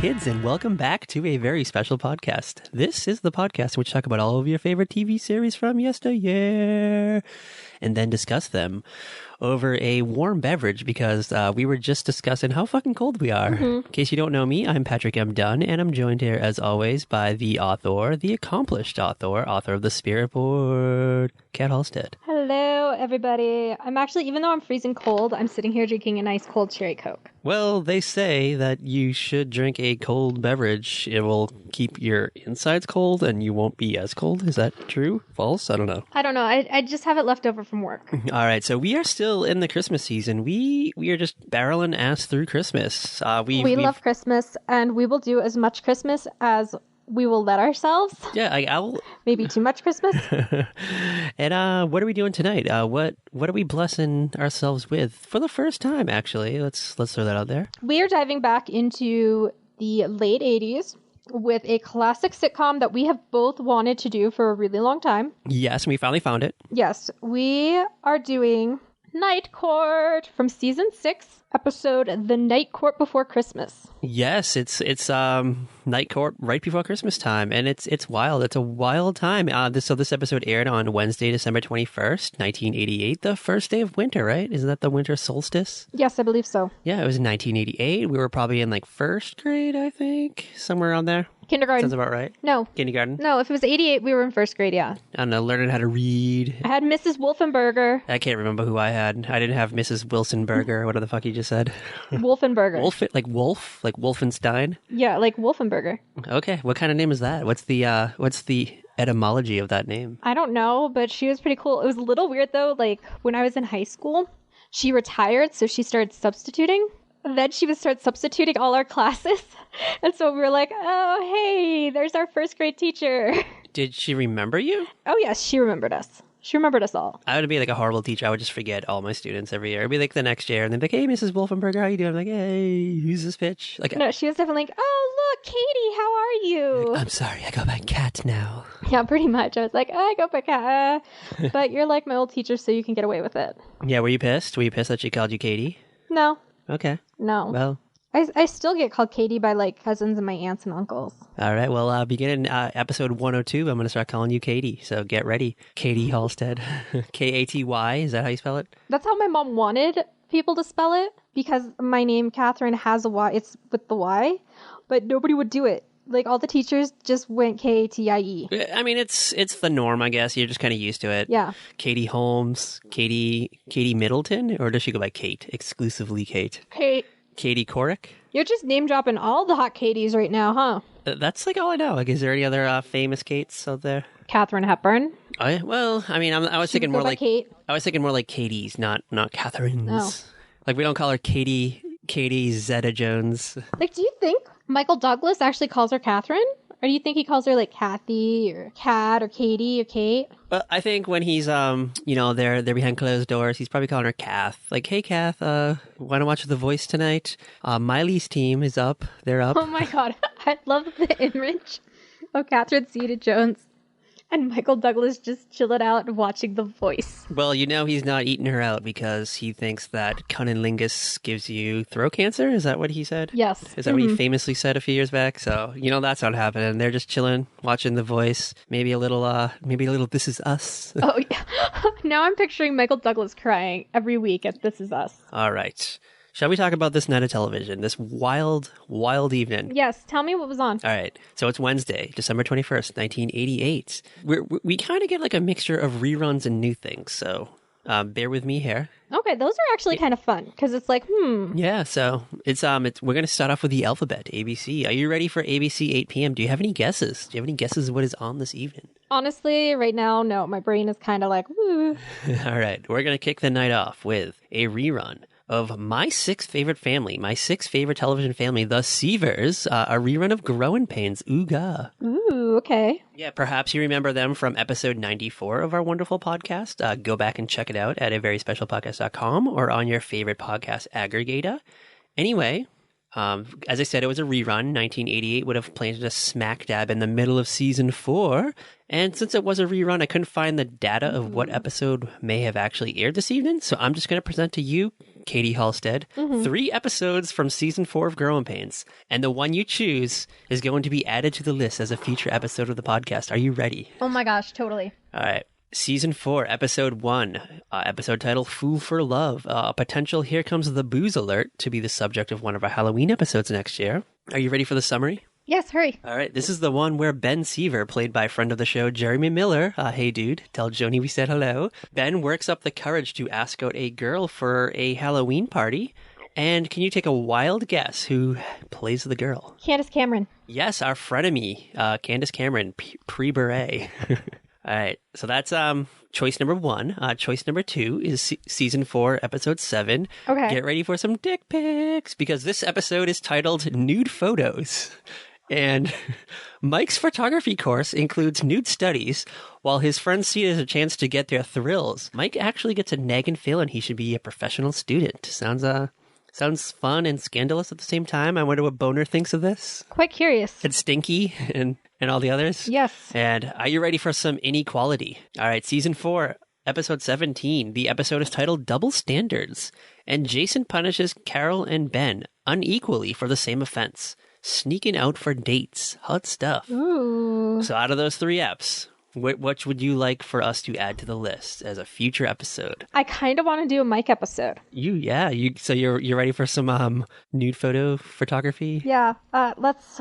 kids, and welcome back to a very special podcast. This is the podcast in which we talk about all of your favorite TV series from yesteryear and then discuss them over a warm beverage because we were just discussing how fucking cold we are. In case you don't know me, I'm Patrick M. Dunn, and I'm joined here, as always, by the author, the accomplished author of The Spirit Board, Kat Halstead. Hello, everybody. I'm actually, even though I'm freezing cold, I'm sitting here drinking a nice cold cherry Coke. Well, they say that you should drink a cold beverage. It will keep your insides cold and you won't be as cold. Is that true? False? I don't know. I don't know. I just have it left over from work. All right. So we are still in the Christmas season. We are just barreling ass through Christmas. We love Christmas, and we will do as much Christmas as we will let ourselves. Yeah, I'll... Maybe too much Christmas. And what are we doing tonight? What are we blessing ourselves with for the first time, actually? Let's throw that out there. We are diving back into the late 80s with a classic sitcom that we have both wanted to do for a really long time. Yes, and we finally found it. Yes, we are doing Night Court from season 6, episode The Night Court Before Christmas. Yes, it's Night Court right before Christmas time, and it's wild. It's a wild time. This episode aired on Wednesday, December 21st, 1988, the first day of winter, right? Isn't that the winter solstice? Yes, I believe so. Yeah, it was in 1988. We were probably in like first grade, I think, somewhere around there. Kindergarten. Sounds about right. No. Kindergarten? No, if it was 88, we were in first grade, yeah. I don't know, learning how to read. I had Mrs. Wolfenberger. I can't remember who I had. I didn't have Mrs. Wilsonberger, whatever the fuck you just said. Wolfenberger. Like Wolf? Like Wolfenstein? Yeah, like Wolfenberger. Okay, what kind of name is that? What's the etymology of that name? I don't know, but she was pretty cool. It was a little weird, though. Like, when I was in high school, she retired, so she started substituting. Then she would start substituting all our classes. And so we were like, oh, hey, there's our first grade teacher. Did she remember you? Oh, yes, she remembered us. She remembered us all. I would be like a horrible teacher. I would just forget all my students every year. It'd be like the next year, and they'd be like, hey, Mrs. Wolfenberger, how you doing? I'm like, hey, who's this bitch? Like, no, she was definitely like, oh, look, Katie, how are you? I'm sorry, I go by Kat now. Yeah, pretty much. I was like, I go by Kat. But you're like my old teacher, so you can get away with it. Yeah, were you pissed? Were you pissed that she called you Katie? No. Okay. No. Well, I still get called Katie by like cousins and my aunts and uncles. all right. Well, beginning episode 102, I'm going to start calling you Katie. So get ready. Katie Halstead. Katy. Is that how you spell it? That's how my mom wanted people to spell it, because my name, Catherine, has a Y. It's with the Y, but nobody would do it. Like, all the teachers just went Katie. I mean, it's the norm, I guess. You're just kind of used to it. Yeah. Katie Holmes, Katie Middleton, or does she go by Kate? Exclusively Kate. Kate. Katie Couric? You're just name dropping all the hot Katies right now, huh? That's like all I know. Like, is there any other famous Kates out there? Catherine Hepburn. Well, I mean, I was thinking more like Kate. I was thinking more like Katie's, not Catherine's. Oh. Like, we don't call her Katie Zeta Jones. Like, do you think Michael Douglas actually calls her Catherine? Or do you think he calls her like Kathy or Kat or Katie or Kate? Well, I think when he's they're behind closed doors, he's probably calling her Kath. Like, hey Kath, want to watch The Voice tonight? Miley's team is up. They're up. Oh my god, I love the image of Catherine Zeta-Jones and Michael Douglas just chilling out watching The Voice. Well, he's not eating her out because he thinks that cunnilingus gives you throat cancer. Is that what he said? Yes. Is that what he famously said a few years back? So, that's not happening. They're just chilling, watching The Voice. Maybe a little This Is Us. Oh, yeah. Now I'm picturing Michael Douglas crying every week at This Is Us. All right. Shall we talk about this night of television, this wild, wild evening? Yes, tell me what was on. All right. So it's Wednesday, December 21st, 1988. We kind of get like a mixture of reruns and new things, so bear with me here. Okay, those are actually kind of fun, because it's like, Yeah, so it's we're going to start off with the alphabet, ABC. Are you ready for ABC 8 p.m.? Do you have any guesses? Do you have any guesses of what is on this evening? Honestly, right now, no. My brain is kind of like, woo. All right. We're going to kick the night off with a rerun of my sixth favorite television family, The Seavers, a rerun of Growing Pains. Ooga. Ooh, okay. Yeah, perhaps you remember them from episode 94 of our wonderful podcast. Go back and check it out at averysspecialpodcast.com or on your favorite podcast aggregator. Anyway, as I said, it was a rerun. 1988 would have planted us smack dab in the middle of season 4. And since it was a rerun, I couldn't find the data of what episode may have actually aired this evening. So I'm just going to present to you Katie Halstead, 3 episodes from season 4 of Growing Pains. And the one you choose is going to be added to the list as a future episode of the podcast. Are you ready? Oh my gosh, totally. All right. Season 4, Episode 1, episode title, Fool for Love. A potential Here Comes the Booze alert to be the subject of one of our Halloween episodes next year. Are you ready for the summary? Yes, hurry. All right, this is the one where Ben Seaver, played by friend of the show, Jeremy Miller, hey dude, tell Joni we said hello. Ben works up the courage to ask out a girl for a Halloween party. And can you take a wild guess who plays the girl? Candace Cameron. Yes, our frenemy, Candace Cameron, pre-beret. All right, so that's choice number 1. Choice number 2 is season 4, episode 7. Okay. Get ready for some dick pics, because this episode is titled Nude Photos. And Mike's photography course includes nude studies, while his friends see it as a chance to get their thrills. Mike actually gets a nagging feeling he should be a professional student. Sounds fun and scandalous at the same time. I wonder what Boner thinks of this. Quite curious. And Stinky and all the others. Yes. And are you ready for some inequality? All right, season 4, episode 17. The episode is titled Double Standards. And Jason punishes Carol and Ben unequally for the same offense. Sneaking out for dates. Hot stuff. Ooh. So out of those 3 eps, what would you like for us to add to the list as a future episode? I kind of want to do a Mike episode. So you're ready for some nude photography? Yeah. I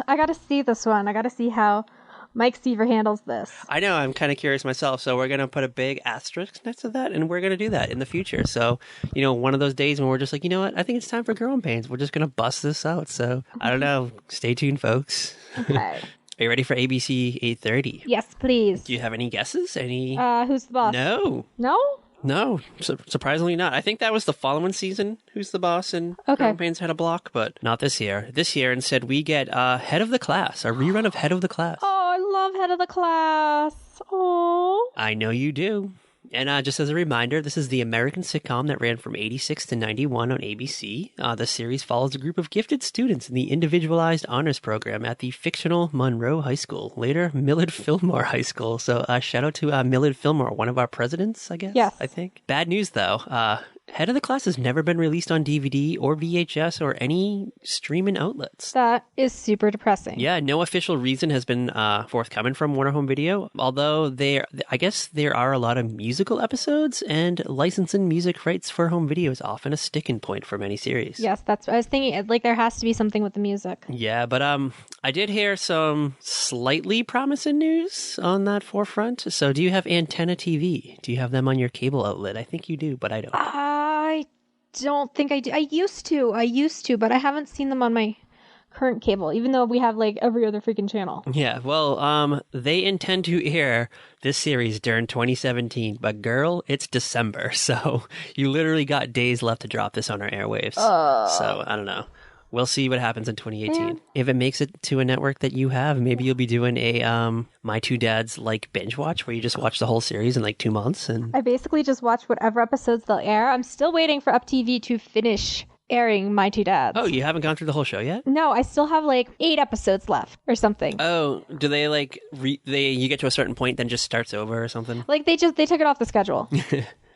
got to see this one. I got to see how Mike Seaver handles this. I know. I'm kind of curious myself. So we're going to put a big asterisk next to that, and we're going to do that in the future. So, one of those days when we're just like, you know what? I think it's time for Growing Pains. We're just going to bust this out. So I don't know. Stay tuned, folks. Okay. Are you ready for ABC 8:30? Yes, please. Do you have any guesses? Any? Who's the boss? No. No, surprisingly not. I think that was the following season, Who's the Boss, and Growing Pains had a block, but not this year. This year, instead, we get Head of the Class, a rerun of Head of the Class. Oh, I love Head of the Class. Oh. I know you do. And just as a reminder, this is the American sitcom that ran from 86 to 91 on ABC. The series follows a group of gifted students in the Individualized Honors Program at the fictional Monroe High School, later Millard Fillmore High School. So shout out to Millard Fillmore, one of our presidents, I guess. Yes. I think. Bad news, though. Head of the Class has never been released on DVD or VHS or any streaming outlets. That is super depressing. Yeah, no official reason has been forthcoming from Warner Home Video, although I guess there are a lot of musical episodes, and licensing music rights for home video is often a sticking point for many series. Yes, I was thinking, like, there has to be something with the music. Yeah, but I did hear some slightly promising news on that forefront. So do you have Antenna TV? Do you have them on your cable outlet? I think you do, but I don't. I don't think I do. I used to, but I haven't seen them on my current cable, even though we have like every other freaking channel. Yeah, well, they intend to air this series during 2017, but girl, it's December, so you literally got days left to drop this on our airwaves. So, I don't know. We'll see what happens in 2018. Yeah. If it makes it to a network that you have, maybe you'll be doing a My Two Dads like binge watch where you just watch the whole series in like 2 months. And I basically just watch whatever episodes they'll air. I'm still waiting for UpTV to finish airing My Two Dads. Oh, you haven't gone through the whole show yet? No, I still have like 8 episodes left or something. Oh, do they like you get to a certain point then just starts over or something? Like they took it off the schedule.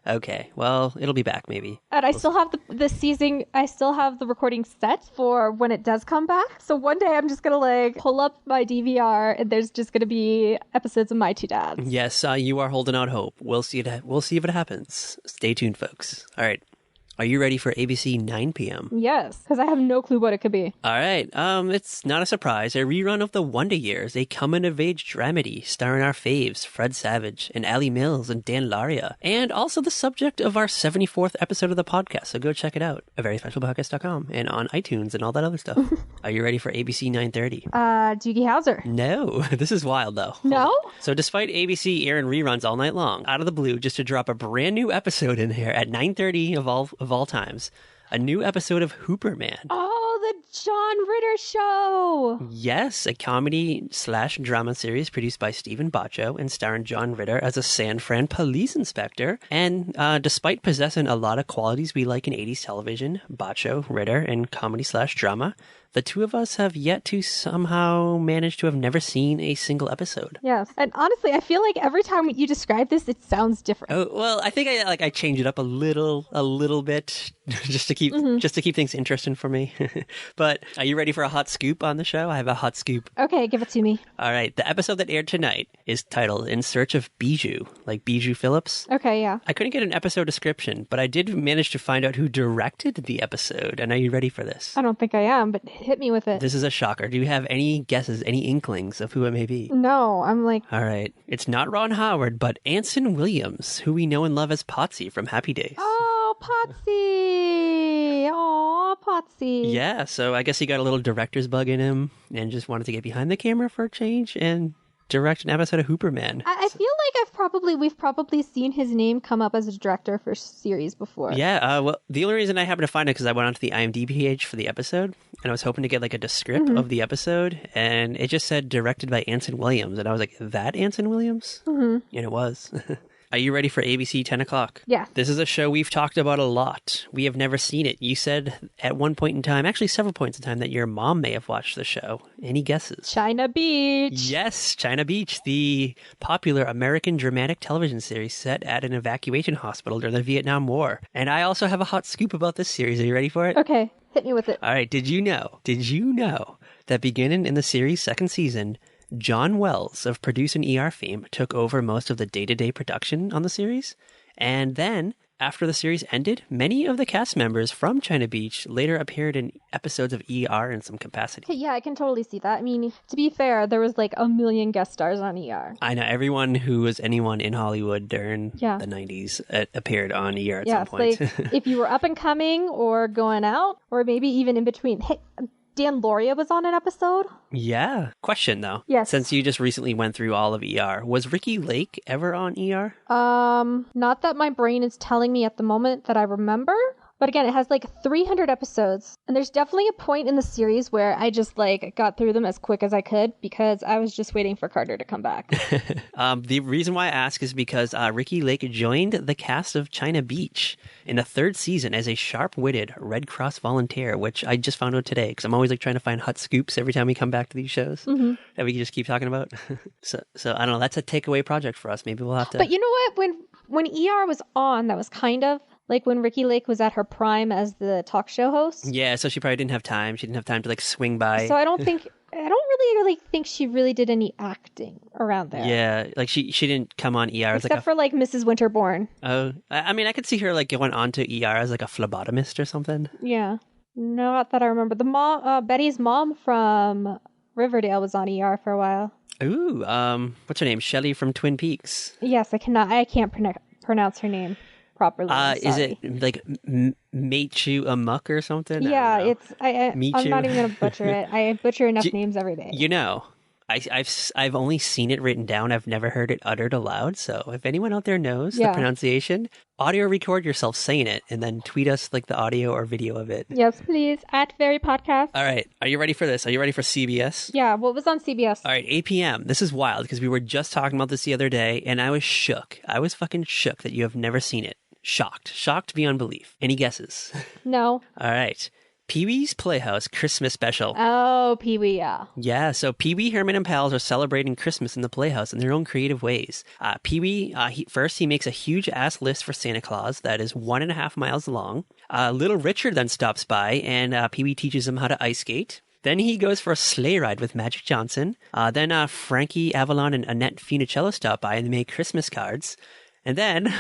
Okay, well, it'll be back maybe. And I still have the season, I still have the recording set for when it does come back. So one day I'm just going to like pull up my DVR and there's just going to be episodes of My Two Dads. Yes, you are holding out hope. We'll see if it happens. Stay tuned, folks. All right. Are you ready for ABC 9 p.m.? Yes, because I have no clue what it could be. All right. It's not a surprise. A rerun of The Wonder Years, a coming-of-age dramedy starring our faves, Fred Savage and Allie Mills and Dan Laria, and also the subject of our 74th episode of the podcast, so go check it out at veryspecialpodcast.com and on iTunes and all that other stuff. Are you ready for ABC 9:30? Doogie Howser. No, this is wild, though. No? So despite ABC airing reruns all night long, out of the blue, just to drop a brand new episode in here at 9:30 of all times, a new episode of Hooper Man. Oh, the John Ritter Show! Yes, a comedy/drama series produced by Stephen Baccio and starring John Ritter as a San Fran police inspector. And despite possessing a lot of qualities we like in 80s television, Baccio, Ritter, and comedy/drama, the two of us have yet to somehow manage to have never seen a single episode. Yes. And honestly, I feel like every time you describe this, it sounds different. Oh, well, I think I change it up a little bit just to keep things interesting for me. But are you ready for a hot scoop on the show? I have a hot scoop. Okay, give it to me. All right. The episode that aired tonight is titled In Search of Bijou, like Bijou Phillips. Okay, yeah. I couldn't get an episode description, but I did manage to find out who directed the episode. And are you ready for this? I don't think I am, but hit me with it. This is a shocker. Do you have any guesses, any inklings of who it may be? No, I'm like... All right. It's not Ron Howard, but Anson Williams, who we know and love as Potsy from Happy Days. Oh, Potsy! Aw, Potsy. Yeah, so I guess he got a little director's bug in him and just wanted to get behind the camera for a change and direct an episode of Hooperman. I feel like we've probably seen his name come up as a director for series before. Yeah, well, the only reason I happened to find it because I went onto the IMDb page for the episode, and I was hoping to get like a descript of the episode, and it just said directed by Anson Williams, and I was like, that Anson Williams? And it was. Are you ready for ABC 10 o'clock? Yeah. This is a show we've talked about a lot. We have never seen it. You said at one point in time, actually several points in time, that your mom may have watched the show. Any guesses? China Beach. Yes, China Beach, the popular American dramatic television series set at an evacuation hospital during the Vietnam War. And I also have a hot scoop about this series. Are you ready for it? Okay, hit me with it. All right, did you know that beginning in the series' second season, John Wells of Produce and ER fame took over most of the day-to-day production on the series? And then, after the series ended, many of the cast members from China Beach later appeared in episodes of ER in some capacity. Yeah, I can totally see that. I mean, to be fair, there was like a million guest stars on ER. I know, everyone who was anyone in Hollywood during the 90s appeared on ER at some point. Like, if you were up and coming or going out, or maybe even in between. Hey, Dan Lauria was on an episode. Yeah. Question, though. Yes. Since you just recently went through all of ER, was Ricky Lake ever on ER? Not that my brain is telling me at the moment that I remember. But again, it has like 300 episodes. And there's definitely a point in the series where I just like got through them as quick as I could because I was just waiting for Carter to come back. The reason why I ask is because Ricky Lake joined the cast of China Beach in the third season as a sharp-witted Red Cross volunteer, which I just found out today because I'm always like trying to find hot scoops every time we come back to these shows that we can just keep talking about. So I don't know. That's a takeaway project for us. Maybe we'll have to. But you know what? When ER was on, that was kind of like when Ricky Lake was at her prime as the talk show host. Yeah, so she probably didn't have time. She didn't have time to like swing by. So I don't really think she really did any acting around there. Yeah, like she didn't come on ER except for like Mrs. Winterbourne. Oh, I mean, I could see her like going on to ER as like a phlebotomist or something. Yeah, not that I remember. The mom, Betty's mom from Riverdale was on ER for a while. Ooh, what's her name? Shelley from Twin Peaks. Yes, I can't pronounce her name properly. Is it like Meichu Amok or something? Yeah, I'm not even gonna butcher it. I butcher enough names every day. You know, I've only seen it written down. I've never heard it uttered aloud. So if anyone out there knows the pronunciation, audio record yourself saying it and then tweet us like the audio or video of it. Yes, please. @VeryPodcast. All right. Are you ready for this? Are you ready for CBS? Yeah. What was on CBS? All right. 8 p.m. This is wild because we were just talking about this the other day and I was shook. I was fucking shook that you have never seen it. Shocked beyond belief. Any guesses? No. All right. Pee-wee's Playhouse Christmas Special. Oh, Pee-wee, yeah. Yeah, so Pee-wee, Herman, and pals are celebrating Christmas in the Playhouse in their own creative ways. Pee-wee, he makes a huge-ass list for Santa Claus that is 1.5 miles long. Little Richard then stops by, and Pee-wee teaches him how to ice skate. Then he goes for a sleigh ride with Magic Johnson. Then Frankie Avalon and Annette Funicello stop by, and they make Christmas cards. And then,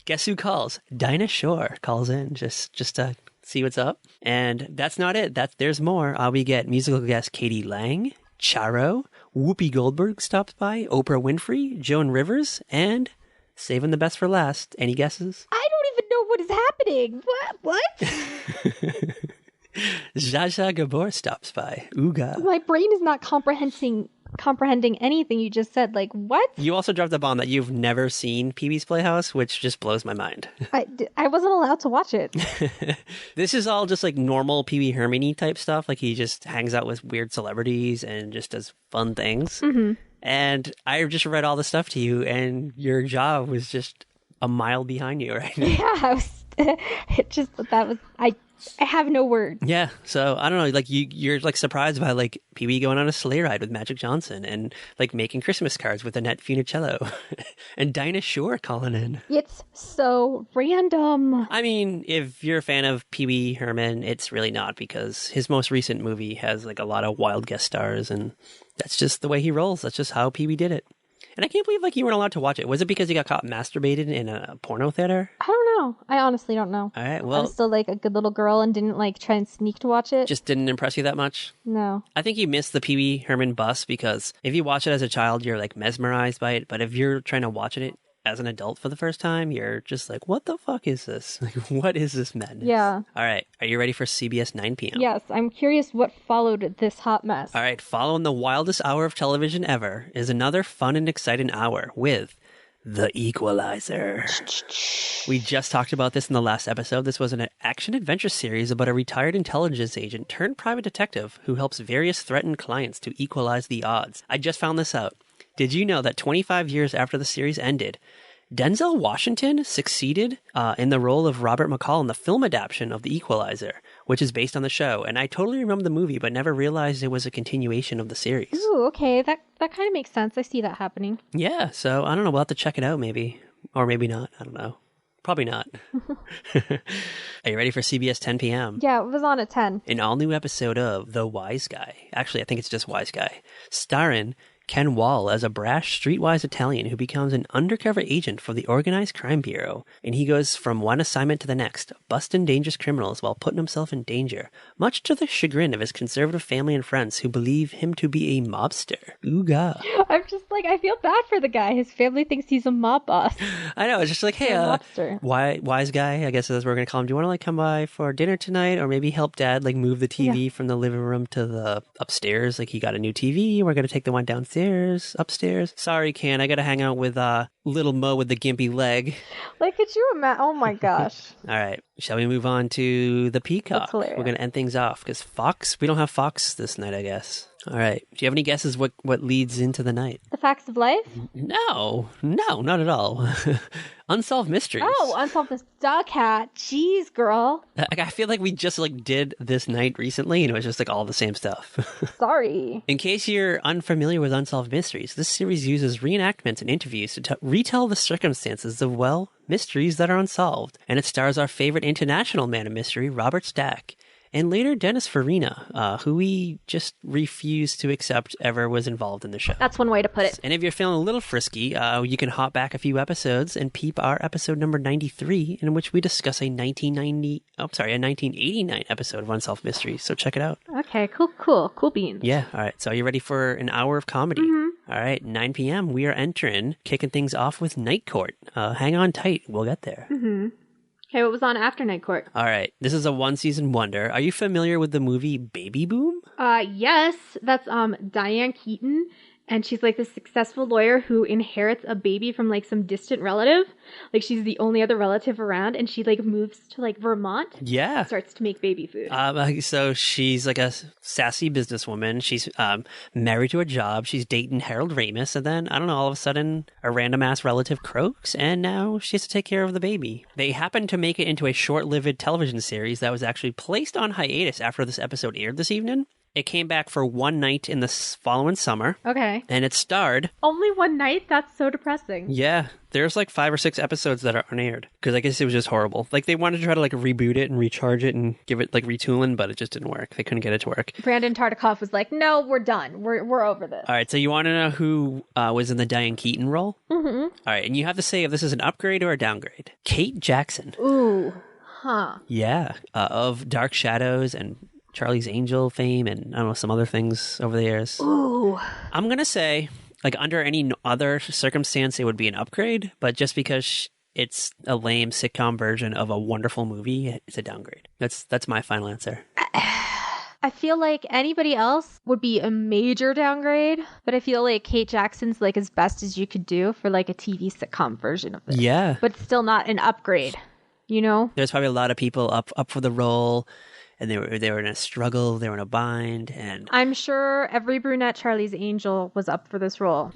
guess who calls? Dinah Shore calls in just to see what's up. And that's not it. There's more. We get musical guest Katie Lang, Charo, Whoopi Goldberg stops by, Oprah Winfrey, Joan Rivers, and saving the best for last. Any guesses? I don't even know what is happening. What? Zsa Zsa Gabor stops by. Ooga. My brain is not comprehending comprehending anything you just said. Like, what? You also dropped the bomb that you've never seen Pee-wee's Playhouse, which just blows my mind. I wasn't allowed to watch it. This is all just like normal Pee-wee Hermione type stuff. Like he just hangs out with weird celebrities and just does fun things. Mm-hmm. And I just read all this stuff to you, and your jaw was just a mile behind you right now. Yeah, I have no words. Yeah, so I don't know, like you're like surprised by like Pee-wee going on a sleigh ride with Magic Johnson and like making Christmas cards with Annette Funicello and Dinah Shore calling in. It's so random. I mean, if you're a fan of Pee-wee Herman, it's really not, because his most recent movie has like a lot of wild guest stars, and that's just the way he rolls. That's just how Pee-wee did it. And I can't believe like you weren't allowed to watch it. Was it because you got caught masturbated in a porno theater? I don't know. I honestly don't know. All right, well, I was still like a good little girl and didn't like try and sneak to watch it. just didn't impress you that much? No. I think you missed the Pee-wee Herman bus, because if you watch it as a child, you're like mesmerized by it. But if you're trying to watch it as an adult for the first time, you're just like, what the fuck is this? Like, what is this madness? Yeah. All right. Are you ready for CBS 9 p.m.? Yes, I'm curious what followed this hot mess. All right. Following the wildest hour of television ever is another fun and exciting hour with The Equalizer. We just talked about this in the last episode. This was an action-adventure series about a retired intelligence agent turned private detective who helps various threatened clients to equalize the odds. I just found this out. Did you know that 25 years after the series ended, Denzel Washington succeeded in the role of Robert McCall in the film adaptation of The Equalizer, which is based on the show? And I totally remember the movie, but never realized it was a continuation of the series. Ooh, okay. That kind of makes sense. I see that happening. Yeah, so I don't know. We'll have to check it out maybe. Or maybe not. I don't know. Probably not. Are you ready for CBS 10 p.m.? Yeah, it was on at 10. An all-new episode of The Wise Guy. Actually, I think it's just Wise Guy. Starring Ken Wall as a brash, streetwise Italian who becomes an undercover agent for the Organized Crime Bureau, and he goes from one assignment to the next, busting dangerous criminals while putting himself in danger, much to the chagrin of his conservative family and friends who believe him to be a mobster. Ooga. I'm just like, I feel bad for the guy. His family thinks he's a mob boss. I know, it's just like, hey, mobster. Wise Guy, I guess that's what we're going to call him. Do you want to like come by for dinner tonight, or maybe help Dad like move the TV from the living room to the upstairs? Like he got a new TV, we're going to take the one downstairs. Upstairs. Sorry, Ken, I gotta hang out with little Mo with the gimpy leg. Like, could you imagine? Oh my gosh. All right, shall we move on to the Peacock? That's hilarious. We're gonna end things off because Fox. We don't have Fox this night, I guess. All right. Do you have any guesses what leads into the night? The Facts of Life? No, not at all. Unsolved Mysteries. Oh, Unsolved Mysteries. Dog Cat. Jeez, girl. I feel like we just like did this night recently, and it was just like all the same stuff. Sorry. In case you're unfamiliar with Unsolved Mysteries, this series uses reenactments and interviews to retell the circumstances of, well, mysteries that are unsolved. And it stars our favorite international man of mystery, Robert Stack. And later, Dennis Farina, who we just refused to accept ever was involved in the show. That's one way to put it. And if you're feeling a little frisky, you can hop back a few episodes and peep our episode number 93, in which we discuss a 1989 episode of Unsolved Mysteries. So check it out. Okay, cool beans. Yeah, all right. So are you ready for an hour of comedy? Mm-hmm. All right, 9 p.m. We are kicking things off with Night Court. Hang on tight. We'll get there. Mm-hmm. Okay, what was on after Night Court? All right, this is a one-season wonder. Are you familiar with the movie Baby Boom? Yes, that's Diane Keaton, and she's like this successful lawyer who inherits a baby from like some distant relative. Like she's the only other relative around, and she like moves to like Vermont. Yeah. Starts to make baby food. So she's like a sassy businesswoman. She's married to a job. She's dating Harold Ramis, and then I don't know. All of a sudden, a random ass relative croaks, and now she has to take care of the baby. They happen to make it into a short-lived television series that was actually placed on hiatus after this episode aired this evening. It came back for one night in the following summer. Okay. And it starred... Only one night? That's so depressing. Yeah. There's like 5 or 6 episodes that are unaired. Because I guess it was just horrible. Like they wanted to try to like reboot it and recharge it and give it like retooling, but it just didn't work. They couldn't get it to work. Brandon Tartikoff was like, no, we're done. We're over this. All right. So you want to know who was in the Diane Keaton role? Mm-hmm. All right. And you have to say if this is an upgrade or a downgrade. Kate Jackson. Ooh. Huh. Yeah. Of Dark Shadows and Charlie's Angel fame and I don't know, some other things over the years. Ooh. I'm going to say, like, under any other circumstance, it would be an upgrade, but just because it's a lame sitcom version of a wonderful movie, it's a downgrade. That's my final answer. I feel like anybody else would be a major downgrade, but I feel like Kate Jackson's like as best as you could do for like a TV sitcom version of this. Yeah. But still not an upgrade, you know? There's probably a lot of people up for the role, and they were in a struggle, they were in a bind, and I'm sure every brunette Charlie's Angel was up for this role.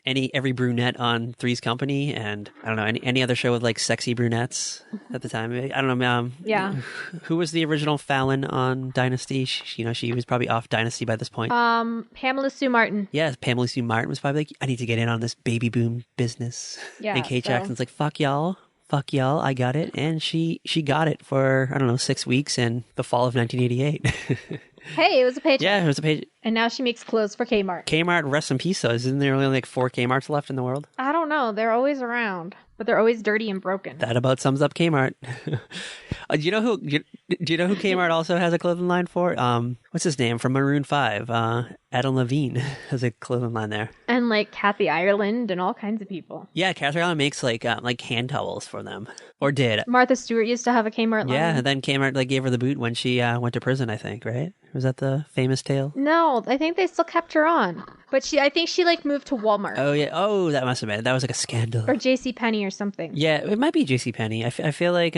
every brunette on Three's Company, and I don't know any other show with like sexy brunettes at the time. I don't know. Yeah. Who was the original Fallon on Dynasty? She was probably off Dynasty by this point. Pamela Sue Martin. Yeah, Pamela Sue Martin was probably like, I need to get in on this baby boom business. Yeah. And Kate Jackson's like, fuck y'all, I got it. And she got it for, I don't know, 6 weeks in the fall of 1988. Hey, it was a paycheck. Yeah, it was a page. And now she makes clothes for Kmart. Kmart, rest in peace, though. Isn't there only like 4 Kmarts left in the world? I don't know. They're always around, but they're always dirty and broken. That about sums up Kmart. Do you know who Kmart also has a clothing line for? What's his name from Maroon 5? Adam Levine has a clothing line there. And like Kathy Ireland and all kinds of people. Yeah, Kathy Ireland makes like hand towels for them, or did. Martha Stewart used to have a Kmart line. Yeah, and then Kmart like gave her the boot when she went to prison, I think, right? Was that the famous tale? No, I think they still kept her on. But I think she like moved to Walmart. Oh yeah. Oh, that must have been. That was like a scandal. Or JCPenney or something. Yeah, it might be JCPenney. I feel like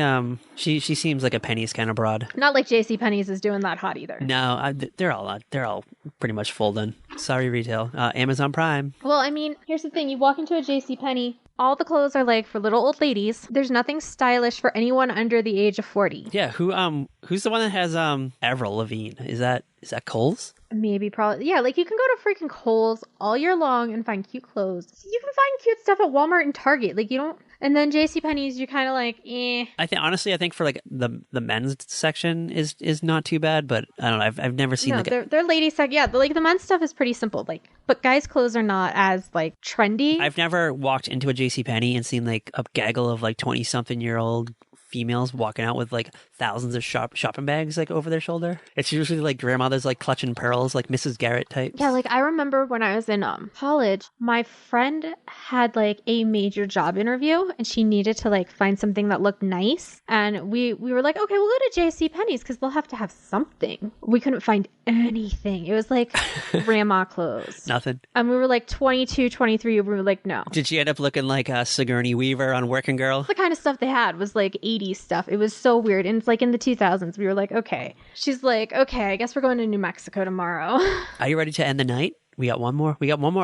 she seems like a pennies kind of broad. Not like JCPenney's is doing that hot either. No, they're all pretty much full done. Sorry, retail. Amazon Prime. Well, I mean, here's the thing: you walk into a JCPenney, all the clothes are like for little old ladies. There's nothing stylish for anyone under the age of 40. Yeah, who's the one that has Avril Lavigne? Is that Kohl's? Maybe, probably. Yeah, like you can go to freaking Kohl's all year long and find cute clothes. You can find cute stuff at Walmart and Target. Like you don't. And then JCPenney's, you're kind of like, eh. I think for like the men's section is not too bad, but I don't know. I've never seen no, their ladies section. Yeah, like the men's stuff is pretty simple. Like, but guys' clothes are not as like trendy. I've never walked into a JCPenney and seen like a gaggle of like 20-something-year-old females walking out with like thousands of shopping bags like over their shoulder. It's usually like grandmothers like clutching pearls, like Mrs. Garrett types. Yeah, like I remember when I was in college, my friend had like a major job interview and she needed to like find something that looked nice. And we were like, okay, we'll go to JCPenney's because they'll have to have something. We couldn't find anything. It was like grandma clothes. Nothing. And we were like 22, 23. We were like, no. Did she end up looking like Sigourney Weaver on Working Girl? The kind of stuff they had was like 80s stuff. It was so weird. And it's like in the 2000s. We were like, okay. She's like, okay, I guess we're going to New Mexico tomorrow. Are you ready to end the night? We got one more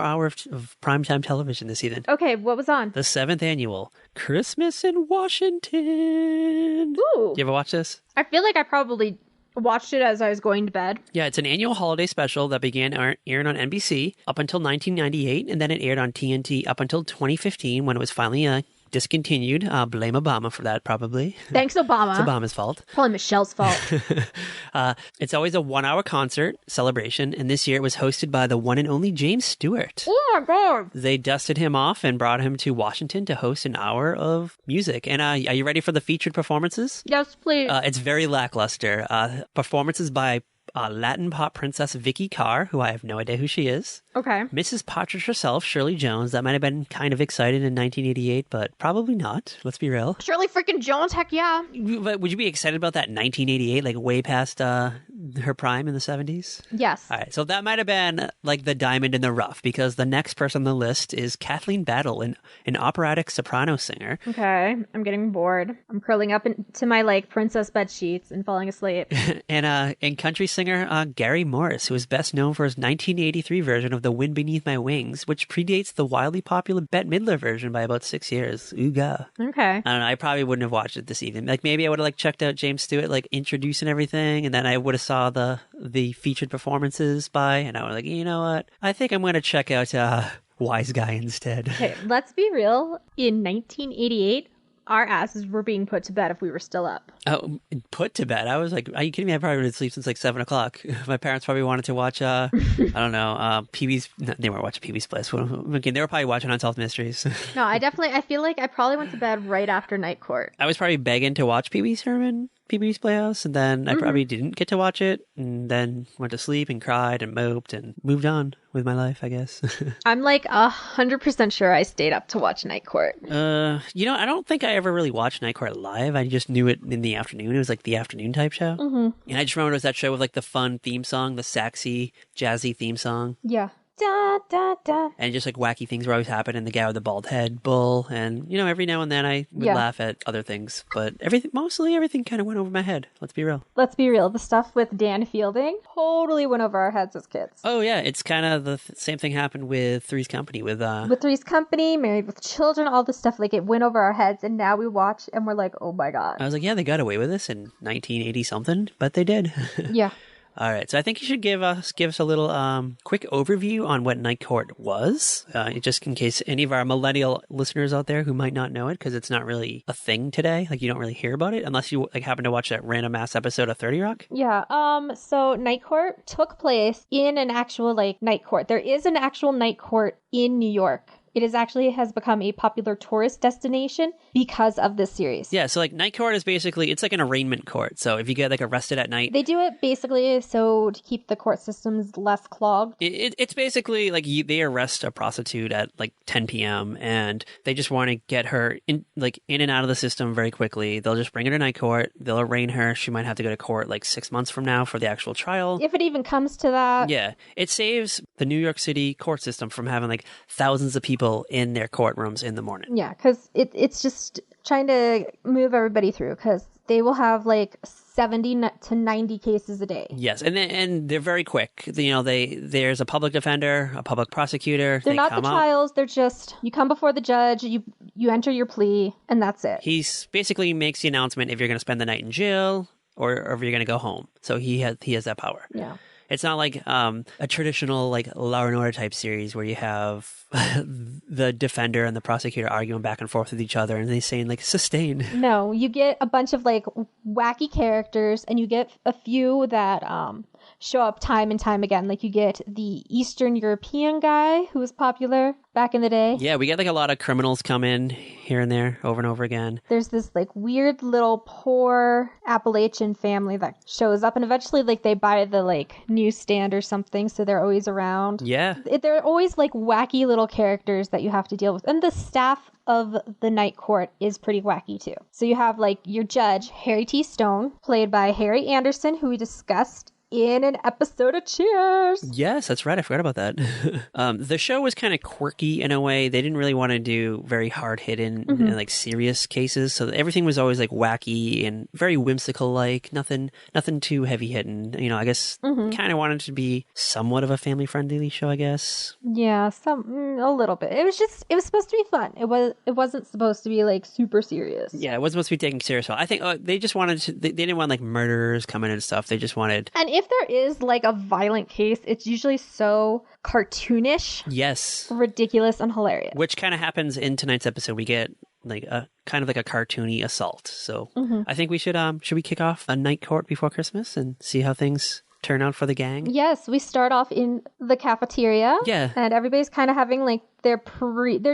hour of primetime television this evening. Okay, what was on? The 7th annual Christmas in Washington. Ooh. You ever watch this? I feel like I probably watched it as I was going to bed. Yeah, it's an annual holiday special that began airing on NBC up until 1998, and then it aired on TNT up until 2015 when it was finally discontinued. Blame Obama for that, probably. Thanks, Obama. It's Obama's fault. Probably Michelle's fault. It's always a 1-hour concert celebration, and this year it was hosted by the one and only James Stewart. Oh my God. They dusted him off and brought him to Washington to host an hour of music. And are you ready for the featured performances? Yes, please. It's very lackluster. Performances by Latin pop princess Vicky Carr, who I have no idea who she is. Okay. Mrs. Partridge herself, Shirley Jones. That might have been kind of exciting in 1988, but probably not. Let's be real. Shirley freaking Jones, heck yeah. But would you be excited about that in 1988, like way past her prime in the 70s? Yes. All right, so that might have been like the diamond in the rough, because the next person on the list is Kathleen Battle, an operatic soprano singer. Okay, I'm getting bored. I'm curling up into my like princess bed sheets and falling asleep. And country singer Gary Morris, who is best known for his 1983 version of The Wind Beneath My Wings, which predates the wildly popular Bette Midler version by about 6 years. Ooga. Okay. I don't know, I probably wouldn't have watched it this evening. Like maybe I would have like checked out James Stewart like introducing everything, and then I would have saw the featured performances by, and I was like, you know what? I think I'm going to check out Wise Guy instead. Okay, let's be real. In 1988, our asses were being put to bed if we were still up. Oh, put to bed? I was like, are you kidding me? I probably would have sleep since like 7 o'clock. My parents probably wanted to watch, I don't know, Pee-wee's. No, they weren't watching Pee-wee's Place. Okay, they were probably watching Unsolved Mysteries. No, I feel like I probably went to bed right after Night Court. I was probably begging to watch Pee-wee's Pee-wee's Playhouse, and then I probably didn't get to watch it, and then went to sleep and cried and moped and moved on with my life, I guess. I'm like 100% sure I stayed up to watch Night Court. I don't think I ever really watched Night Court live. I just knew it in the afternoon. It was like the afternoon type show. And I just remember it was that show with like the fun theme song, the sexy, jazzy theme song. Yeah. Da, da, da. And just like wacky things were always happening. And the guy with the bald head, Bull. And, every now and then I would laugh at other things. But mostly everything kind of went over my head. Let's be real. Let's be real. The stuff with Dan Fielding totally went over our heads as kids. Oh, yeah. It's kind of the same thing happened with Three's Company. With Three's Company, Married with Children, all this stuff. Like, it went over our heads. And now we watch and we're like, oh my God. I was like, yeah, they got away with this in 1980-something. But they did. Yeah. All right, so I think you should give us a little quick overview on what Night Court was, just in case any of our millennial listeners out there who might not know it, because it's not really a thing today. Like, you don't really hear about it unless you like happen to watch that random ass episode of 30 Rock. Yeah. So Night Court took place in an actual night court. There is an actual night court in New York. It has become a popular tourist destination because of this series. Yeah, so like Night Court is basically, it's like an arraignment court. So if you get like arrested at night, they do it basically so to keep the court systems less clogged. It's basically like they arrest a prostitute at like 10 p.m. and they just want to get her in and out of the system very quickly. They'll just bring her to Night Court. They'll arraign her. She might have to go to court like 6 months from now for the actual trial. If it even comes to that. Yeah, it saves the New York City court system from having like thousands of people in their courtrooms in the morning. Yeah, because it's just trying to move everybody through because they will have like 70 to 90 cases a day. Yes, and they're very quick. There's a public defender, a public prosecutor. They're not the trials. They're just you come before the judge, you enter your plea, and that's it. He basically makes the announcement if you're going to spend the night in jail or if you're going to go home. So he has that power. Yeah. It's not like a traditional like Law and Order type series where you have the defender and the prosecutor arguing back and forth with each other and they saying like sustain. No, you get a bunch of like wacky characters and you get a few that show up time and time again. Like you get the Eastern European guy who was popular back in the day. Yeah, we get like a lot of criminals come in here and there over and over again. There's this like weird little poor Appalachian family that shows up and eventually like they buy the like newsstand or something, so they're always around. Yeah. They're always like wacky little characters that you have to deal with. And the staff of the night court is pretty wacky too. So you have like your judge, Harry T. Stone, played by Harry Anderson, who we discussed in an episode of Cheers. Yes, that's right. I forgot about that. The show was kind of quirky in a way. They didn't really want to do very hard-hitting and like serious cases. So everything was always like wacky and very whimsical, like nothing too heavy-hitting. I guess kind of wanted to be somewhat of a family-friendly show, I guess. Yeah, a little bit. It was supposed to be fun. It wasn't supposed to be like super serious. Yeah, it wasn't supposed to be taken serious. I think they just wanted to, they didn't want like murderers coming in and stuff. They just wanted... And if there is like a violent case, it's usually so cartoonish. Yes. Ridiculous and hilarious. Which kind of happens in tonight's episode. We get like a kind of like a cartoony assault. So I think we should we kick off a night court before Christmas and see how things turn out for the gang? Yes, we start off in the cafeteria. Yeah. And everybody's kind of having like they're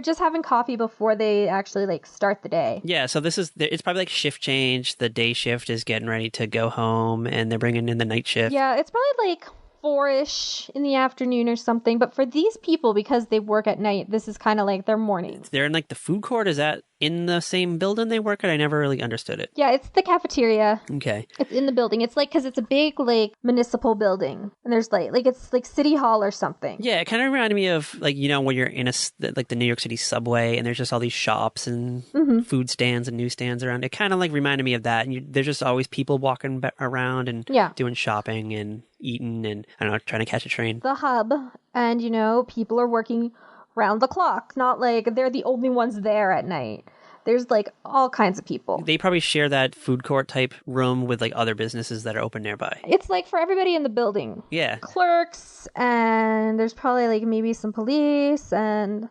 just having coffee before they actually like start the day. Yeah, so it's probably like shift change. The day shift is getting ready to go home and they're bringing in the night shift. Yeah, it's probably like 4-ish in the afternoon or something. But for these people, because they work at night, this is kind of like their morning. They're in like the food court. Is that in the same building they work at? I never really understood it. Yeah, it's the cafeteria. Okay. It's in the building. It's like, because it's a big like municipal building. And there's like it's like City Hall or something. Yeah, it kind of reminded me of like, when you're in like the New York City subway and there's just all these shops and food stands and newsstands around. It kind of like reminded me of that. And there's just always people walking around and doing shopping and eating and, I don't know, trying to catch a train. The hub. And, people are working round the clock. Not like they're the only ones there at night. There's like all kinds of people. They probably share that food court type room with like other businesses that are open nearby. It's like for everybody in the building. Yeah. Clerks, and there's probably like maybe some police and,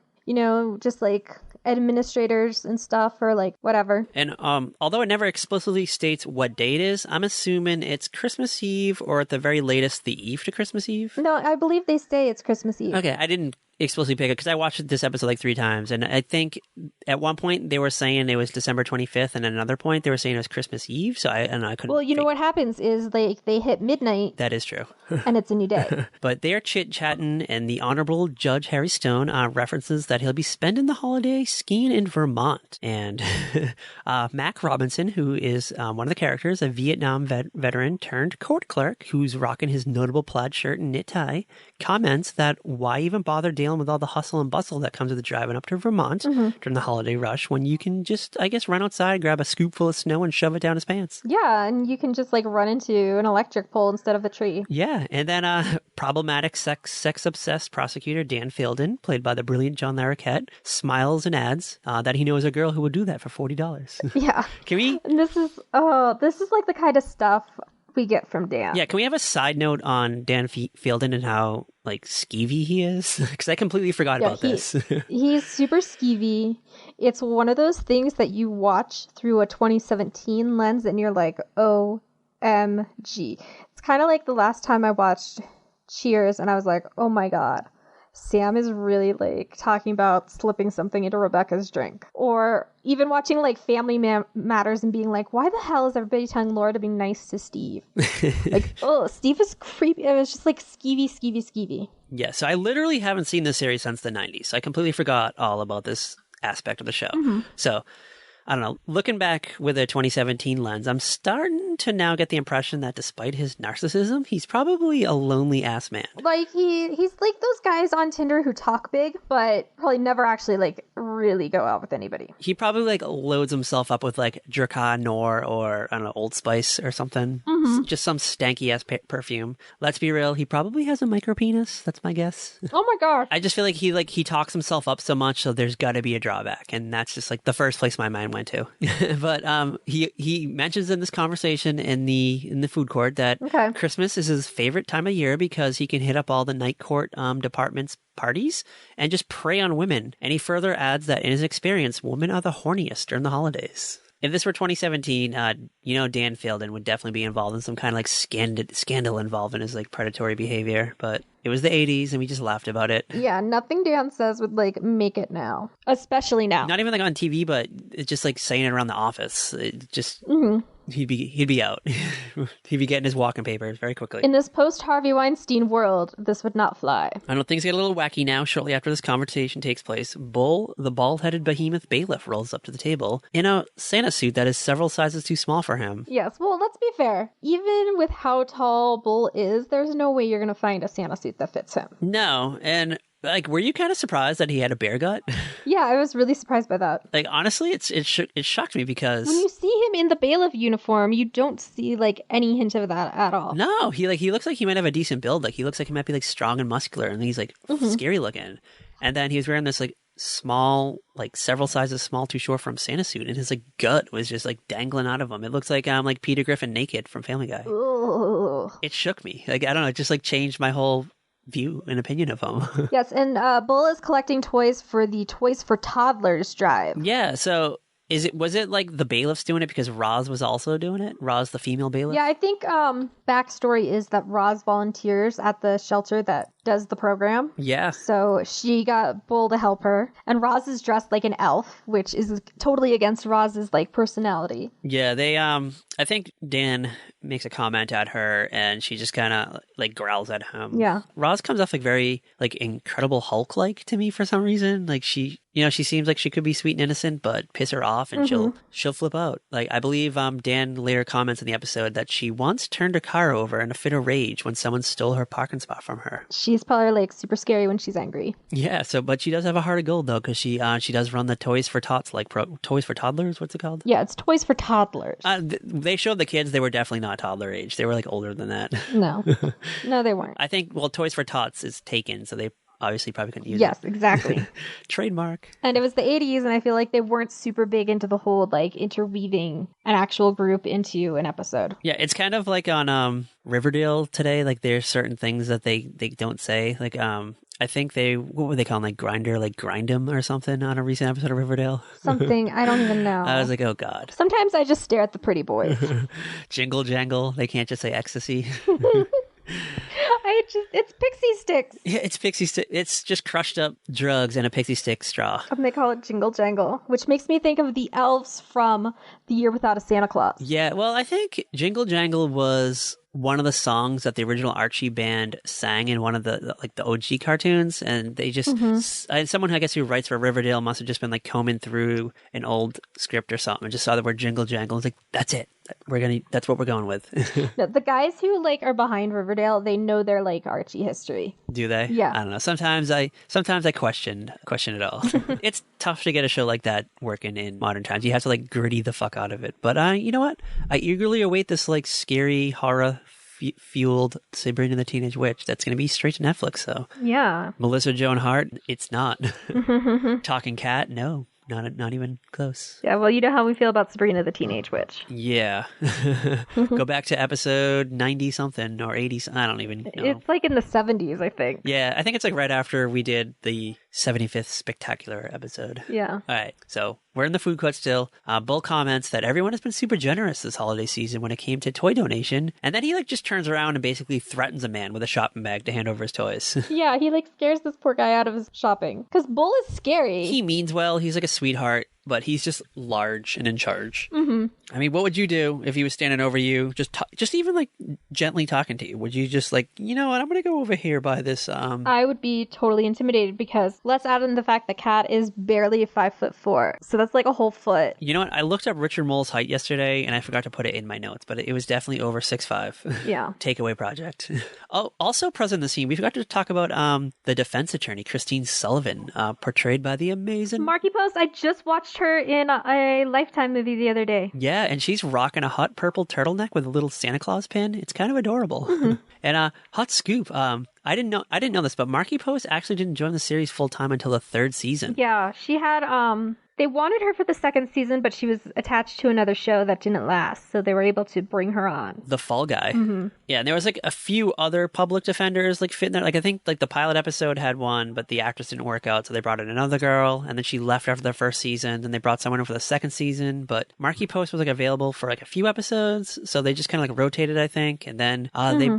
just like administrators and stuff or like whatever. And although it never explicitly states what day it is, I'm assuming it's Christmas Eve or at the very latest the eve to Christmas Eve. No, I believe they say it's Christmas Eve. Okay, I didn't explicitly pick it because I watched this episode like 3 times, and I think at one point they were saying it was December 25th, and at another point they were saying it was Christmas Eve. So I couldn't. Well, you know what happens is they hit midnight. That is true. And it's a new day. But they're chit-chatting, and the Honorable Judge Harry Stone references that he'll be spending the holiday skiing in Vermont. And Mac Robinson, who is one of the characters, a Vietnam veteran turned court clerk who's rocking his notable plaid shirt and knit tie, comments that why even bother dealing with all the hustle and bustle that comes with driving up to Vermont during the holiday rush when you can just, I guess, run outside, grab a scoop full of snow, and shove it down his pants. Yeah, and you can just like run into an electric pole instead of a tree. Yeah, and then problematic sex-obsessed prosecutor Dan Fielden, played by the brilliant John Larroquette, smiles and adds that he knows a girl who would do that for $40. Yeah. Can we? And this is like the kind of stuff we get from Dan. Yeah, can we have a side note on Dan Fielden and how like skeevy he is? Because I completely forgot about this. He's super skeevy. It's one of those things that you watch through a 2017 lens and you're like, OMG. It's kind of like the last time I watched Cheers and I was like, oh my God. Sam is really like talking about slipping something into Rebecca's drink. Or even watching like Family Matters and being like, why the hell is everybody telling Laura to be nice to Steve? Like, oh, Steve is creepy. It was just like skeevy. Yeah, so I literally haven't seen this series since the 90s. So I completely forgot all about this aspect of the show. So I don't know, looking back with a 2017 lens, I'm starting to now get the impression that despite his narcissism, he's probably a lonely ass man. Like he's like those guys on Tinder who talk big, but probably never actually like really go out with anybody. He probably like loads himself up with like Jerka Nor or I don't know, Old Spice or something. Just some stanky ass perfume. Let's be real, he probably has a micro penis. That's my guess. Oh my God. I just feel like he talks himself up so much, so there's got to be a drawback, and that's just like the first place my mind went to. But he mentions in this conversation in the food court that Christmas is his favorite time of year because he can hit up all the night court departments parties and just prey on women. And he further adds that in his experience, women are the horniest during the holidays. If this were 2017, Dan Fielden would definitely be involved in some kind of like scandal involving his like predatory behavior. But it was the 80s and we just laughed about it. Yeah, nothing Dan says would like make it now. Especially now. Not even like on TV, but it's just like saying it around the office. It just... He'd be out. He'd be getting his walking papers very quickly. In this post-Harvey Weinstein world, this would not fly. I know things get a little wacky now. Shortly after this conversation takes place, Bull, the bald-headed behemoth bailiff, rolls up to the table in a Santa suit that is several sizes too small for him. Yes, well, let's be fair. Even with how tall Bull is, there's no way you're going to find a Santa suit that fits him. No, and... like, were you kind of surprised that he had a bear gut? Yeah, I was really surprised by that. Like, honestly, it shocked me because... when you see him in the bailiff uniform, you don't see, like, any hint of that at all. No, he looks like he might have a decent build. Like, he looks like he might be, like, strong and muscular, and he's, like, scary looking. And then he was wearing this, like, small, like, several sizes small too short from Santa suit, and his, like, gut was just, like, dangling out of him. It looks like Peter Griffin naked from Family Guy. Ooh. It shook me. Like, I don't know, it just, like, changed my whole... view and opinion of him. Yes, and Bull is collecting toys for the Toys for Toddlers drive. Yeah, so was it like the bailiffs doing it because Roz was also doing it? Roz, the female bailiff? Yeah, I think backstory is that Roz volunteers at the shelter that does the program. Yeah. So she got Bull to help her. And Roz is dressed like an elf, which is totally against Roz's like personality. Yeah, they I think Dan makes a comment at her and she just kind of like growls at him. Yeah. Roz comes off like very like Incredible Hulk-like to me for some reason. Like she seems like she could be sweet and innocent, but piss her off and she'll flip out. Like I believe Dan later comments in the episode that she once turned her car over in a fit of rage when someone stole her parking spot from her. She's probably like super scary when she's angry. Yeah, but she does have a heart of gold though, because she does run the Toys for Tots, like Toys for Toddlers. What's it called? Yeah, it's Toys for Toddlers. They showed the kids; they were definitely not toddler age. They were like older than that. No, they weren't. I think Toys for Tots is taken, so they obviously probably couldn't use it. Yes, exactly. Trademark. And it was the 80s, and I feel like they weren't super big into the whole like interweaving an actual group into an episode. Yeah, it's kind of like on Riverdale today. Like there's certain things that they don't say. Like I think what were they calling like Grinder, like Grind 'em or something on a recent episode of Riverdale? Something, I don't even know. I was like, oh God. Sometimes I just stare at the pretty boys. Jingle Jangle, they can't just say ecstasy. It's pixie sticks. Yeah, it's pixie stick. It's just crushed up drugs and a pixie stick straw. And they call it Jingle Jangle, which makes me think of the elves from The Year Without a Santa Claus. Yeah, well, I think Jingle Jangle was one of the songs that the original Archie band sang in one of the OG cartoons, and they just someone I guess who writes for Riverdale must have just been like combing through an old script or something and just saw the word Jingle Jangle and was like, that's it. That's what we're going with. No, the guys who are behind Riverdale, they know their Archie history. Do they? Yeah. I don't know. Sometimes I question it all. It's tough to get a show like that working in modern times. You have to gritty the fuck out of it. But you know what? I eagerly await this scary horror fueled Sabrina the Teenage Witch that's going to be straight to Netflix. So yeah, Melissa Joan Hart, it's not. Talking cat, no. Not even close. Yeah, well, you know how we feel about Sabrina the Teenage Witch. Yeah. Go back to episode 90-something or 80. I don't even know. It's in the 70s, I think. Yeah, I think it's right after we did the 75th Spectacular episode. Yeah. All right, so we're in the food court still. Bull comments that everyone has been super generous this holiday season when it came to toy donation. And then he just turns around and basically threatens a man with a shopping bag to hand over his toys. Yeah, he scares this poor guy out of his shopping. Because Bull is scary. He means well. He's a sweetheart, but he's just large and in charge. Mm-hmm. I mean, what would you do if he was standing over you, just even gently talking to you? Would you just you know what, I'm going to go over here by this? I would be totally intimidated because let's add in the fact the cat is barely 5'4", so that's a whole foot. You know what? I looked up Richard Mole's height yesterday, and I forgot to put it in my notes, but it was definitely over 6'5". Yeah. Takeaway project. Oh, also present in the scene, we forgot to talk about the defense attorney, Christine Sullivan, portrayed by the amazing Marky Post. I just watched her in a Lifetime movie the other day. Yeah, and she's rocking a hot purple turtleneck with a little Santa Claus pin. It's kind of adorable. Mm-hmm. And hot scoop. I didn't know this, but Marky Post actually didn't join the series full time until the 3rd season. Yeah, she had they wanted her for the 2nd season, but she was attached to another show that didn't last, so they were able to bring her on. The Fall Guy. Mm-hmm. Yeah, and there was a few other public defenders fitting there. I think the pilot episode had one, but the actress didn't work out, so they brought in another girl, and then she left after the 1st season, and they brought someone in for the 2nd season, but Marky Post was available for a few episodes, so they just kind of rotated, I think, and then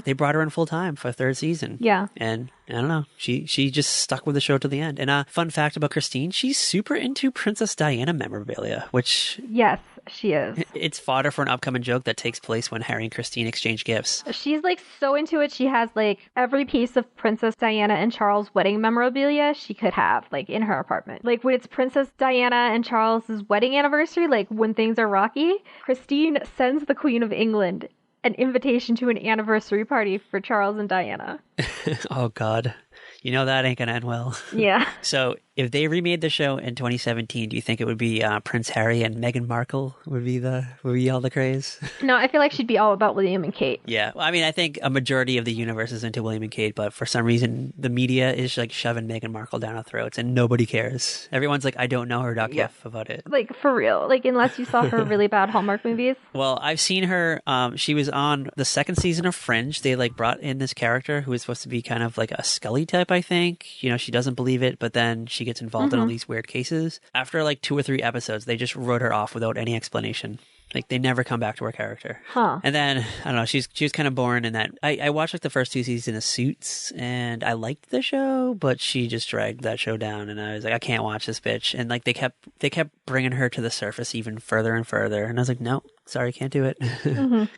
they brought her in full time for a 3rd season. Yeah. And I don't know, she just stuck with the show to the end. And fun fact about Christine, she's super into Princess Diana memorabilia, which... Yes, she is. It's fodder for an upcoming joke that takes place when Harry and Christine exchange gifts. She's so into it. She has every piece of Princess Diana and Charles' wedding memorabilia she could have in her apartment. When it's Princess Diana and Charles's wedding anniversary, when things are rocky, Christine sends the Queen of England an invitation to an anniversary party for Charles and Diana. Oh, God. You know that ain't gonna end well. Yeah. So if they remade the show in 2017, do you think it would be Prince Harry and Meghan Markle would be all the craze? No, I feel she'd be all about William and Kate. Yeah. Well, I mean, I think a majority of the universe is into William and Kate, but for some reason, the media is shoving Meghan Markle down our throats, and nobody cares. Everyone's I don't know her, .gif about it. For real. Unless you saw her really bad Hallmark movies. Well, I've seen her. She was on the 2nd season of Fringe. They brought in this character who is supposed to be kind of a Scully type, I think. You know, she doesn't believe it, but then she gets involved in all these weird cases. After 2 or 3 episodes, they just wrote her off without any explanation. They never come back to her character. Huh. And then, I don't know, she was kind of boring in that. I watched the first 2 seasons of Suits, and I liked the show, but she just dragged that show down, and I was I can't watch this bitch. And they kept bringing her to the surface even further and further, and I was no, sorry, can't do it.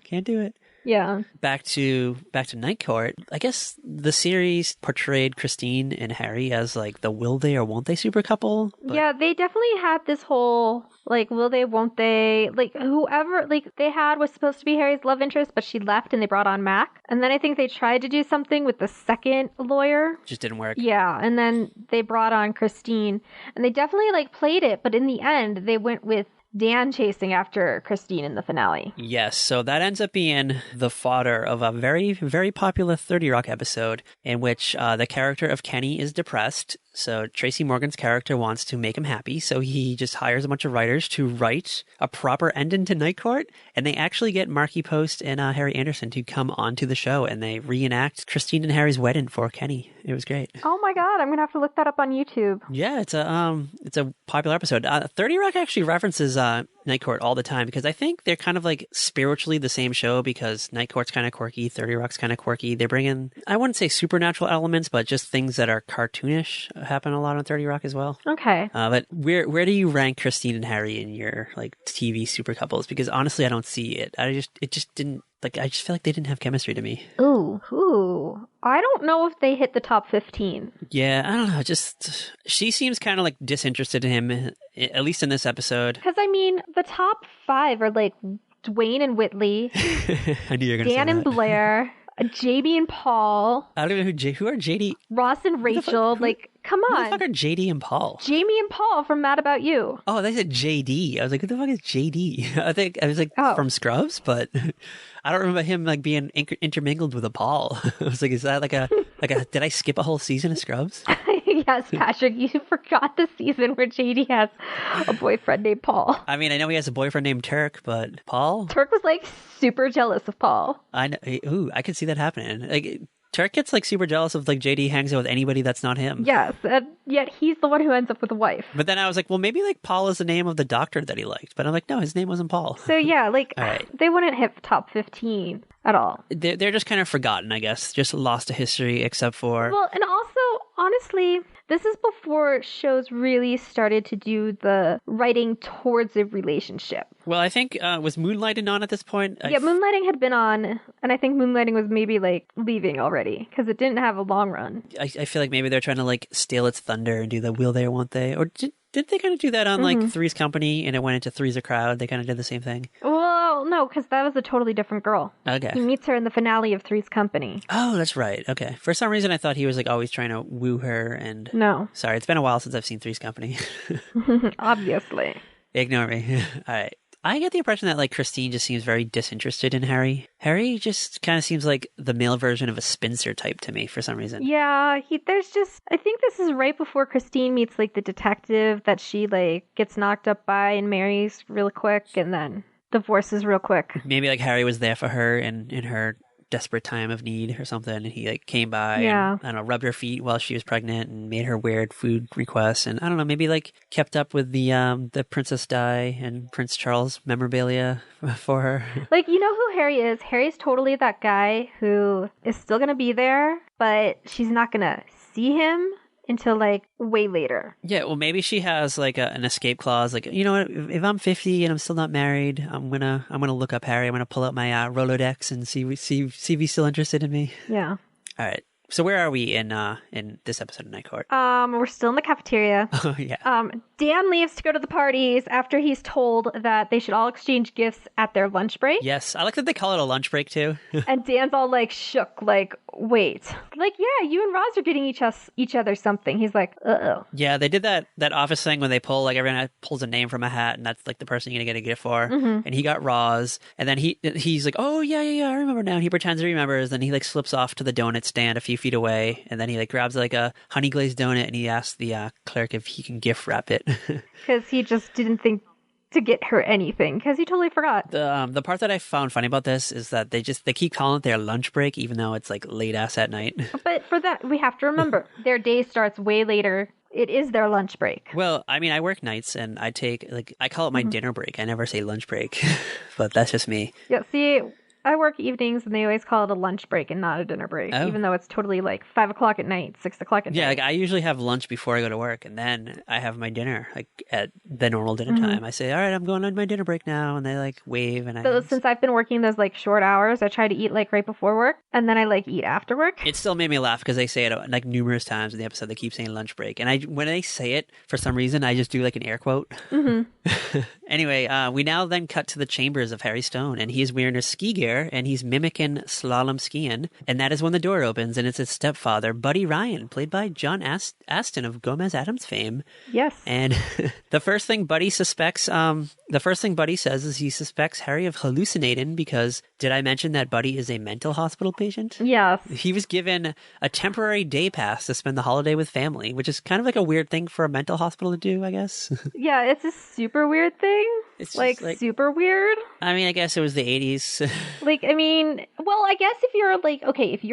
Can't do it. Yeah. Back to Night Court. I guess the series portrayed Christine and Harry as the will they or won't they super couple. But... Yeah, they definitely had this whole will they, won't they? Whoever they had was supposed to be Harry's love interest, but she left and they brought on Mac. And then I think they tried to do something with the second lawyer. Just didn't work. Yeah, and then they brought on Christine, and they definitely played it, but in the end they went with Dan chasing after Christine in the finale. Yes, so that ends up being the fodder of a very, very popular 30 Rock episode in which the character of Kenny is depressed. So Tracy Morgan's character wants to make him happy, so he just hires a bunch of writers to write a proper ending to Night Court, and they actually get Marky Post and Harry Anderson to come onto the show, and they reenact Christine and Harry's wedding for Kenny. It was great. Oh my god, I'm gonna have to look that up on YouTube. Yeah, it's a popular episode. 30 Rock actually references Night Court all the time because I think they're kind of like spiritually the same show because Night Court's kind of quirky, 30 Rock's kind of quirky. They bring in, I wouldn't say supernatural elements, but just things that are cartoonish happen a lot on 30 Rock as well. Okay. But where do you rank Christine and Harry in your like TV super couples? Because honestly, I don't see it. It just didn't. Like, I just feel like they didn't have chemistry to me. Ooh. I don't know if they hit the top 15. Yeah, I don't know. Just, she seems kind of like disinterested in him, at least in this episode. Because, I mean, the top 5 are like Dwayne and Whitley, I knew you were going to say Dan and that. Blair, JB and Paul. I don't even know who are JD. Ross and Rachel. Come Who on. the fuck are JD and Paul? Jamie and Paul from Mad About You. Oh, they said JD. I was like, who the fuck is JD? I was like, from Scrubs, but I don't remember him like being intermingled with a Paul. I was like, is that like a did I skip a whole season of Scrubs? Yes, Patrick, you forgot the season where JD has a boyfriend named Paul. I mean, I know he has a boyfriend named Turk, but Paul? Turk was like super jealous of Paul. I know. Ooh, I could see that happening. Like, Turk gets like super jealous of like JD hangs out with anybody that's not him. Yes, and yet he's the one who ends up with a wife. But then I was like, well, maybe like Paul is the name of the doctor that he liked. But I'm like, no, his name wasn't Paul. So yeah, like right. They wouldn't hit top 15 at all. They're just kind of forgotten, I guess. Just lost to history, except for... Well, and also, honestly, this is before shows really started to do the writing towards a relationship. Well, I think, was Moonlighting on at this point? Yeah, Moonlighting had been on, and I think Moonlighting was maybe, like, leaving already, because it didn't have a long run. I feel like maybe they're trying to, like, steal its thunder and do the will they or won't they? Or did they kind of do that on, like, Three's Company, and it went into Three's a Crowd? They kind of did the same thing? Well, no, because that was a totally different girl. Okay. He meets her in the finale of Three's Company. Oh, that's right. Okay. For some reason, I thought he was, like, always trying to woo her, and... No. Sorry, it's been a while since I've seen Three's Company. Obviously. Ignore me. All right. I get the impression that, like, Christine just seems very disinterested in Harry. Harry just kind of seems like the male version of a spinster type to me for some reason. Yeah, I think this is right before Christine meets, like, the detective that she, like, gets knocked up by and marries real quick and then divorces real quick. Maybe, like, Harry was there for her in her desperate time of need or something, and he like came by and, I don't know, rubbed her feet while she was pregnant and made her weird food requests, and I don't know, maybe like kept up with the Princess Di and Prince Charles memorabilia for her. Like, you know who Harry is? Harry's totally that guy who is still gonna be there, but she's not gonna see him until like way later. Yeah, well, maybe she has like an escape clause. Like, you know what? If I'm 50 and I'm still not married, I'm gonna look up Harry. I'm gonna pull out my Rolodex and see if he's still interested in me. Yeah. All right. So where are we in this episode of Night Court? We're still in the cafeteria. Oh yeah. Dan leaves to go to the parties after he's told that they should all exchange gifts at their lunch break. Yes, I like that they call it a lunch break too. And Dan's all like shook, like, wait, like, yeah, you and Roz are getting each other something. He's like, uh-oh. Yeah, they did that office thing when they pull, like, everyone pulls a name from a hat, and that's like the person you're gonna get a gift for. Mm-hmm. And he got Roz, and then he's like, oh yeah, I remember now. And he pretends he remembers. Then he like slips off to the donut stand a few feet away, and then he like grabs like a honey glazed donut, and he asks the clerk if he can gift wrap it. Because he just didn't think to get her anything, because he totally forgot. The part that I found funny about this is that they keep calling it their lunch break, even though it's like late ass at night. But for that, we have to remember their day starts way later. It is their lunch break. Well, I mean, I work nights, and I call it my dinner break. I never say lunch break, but that's just me. Yeah, see, I work evenings, and they always call it a lunch break and not a dinner break, even though it's totally like 5 o'clock at night, 6 o'clock at night. Yeah, like I usually have lunch before I go to work, and then I have my dinner like at the normal dinner time. I say, all right, I'm going on my dinner break now, and they like wave. And so since I've been working those like short hours, I try to eat like right before work, and then I like eat after work. It still made me laugh because they say it like numerous times in the episode. They keep saying lunch break, and when they say it, for some reason, I just do like an air quote. Mm-hmm. Anyway, we now then cut to the chambers of Harry Stone, and he's wearing a ski gear, and he's mimicking slalom skiing, and that is when the door opens, and it's his stepfather, Buddy Ryan, played by John Astin of Gomez Addams fame. Yes. And the first thing Buddy says is he suspects Harry of hallucinating because, did I mention that Buddy is a mental hospital patient? Yes. He was given a temporary day pass to spend the holiday with family, which is kind of like a weird thing for a mental hospital to do, I guess. Yeah, it's a super weird thing. It's like super weird. I mean, I guess it was the 80s. Like, I mean, well, I guess if you're like, okay, if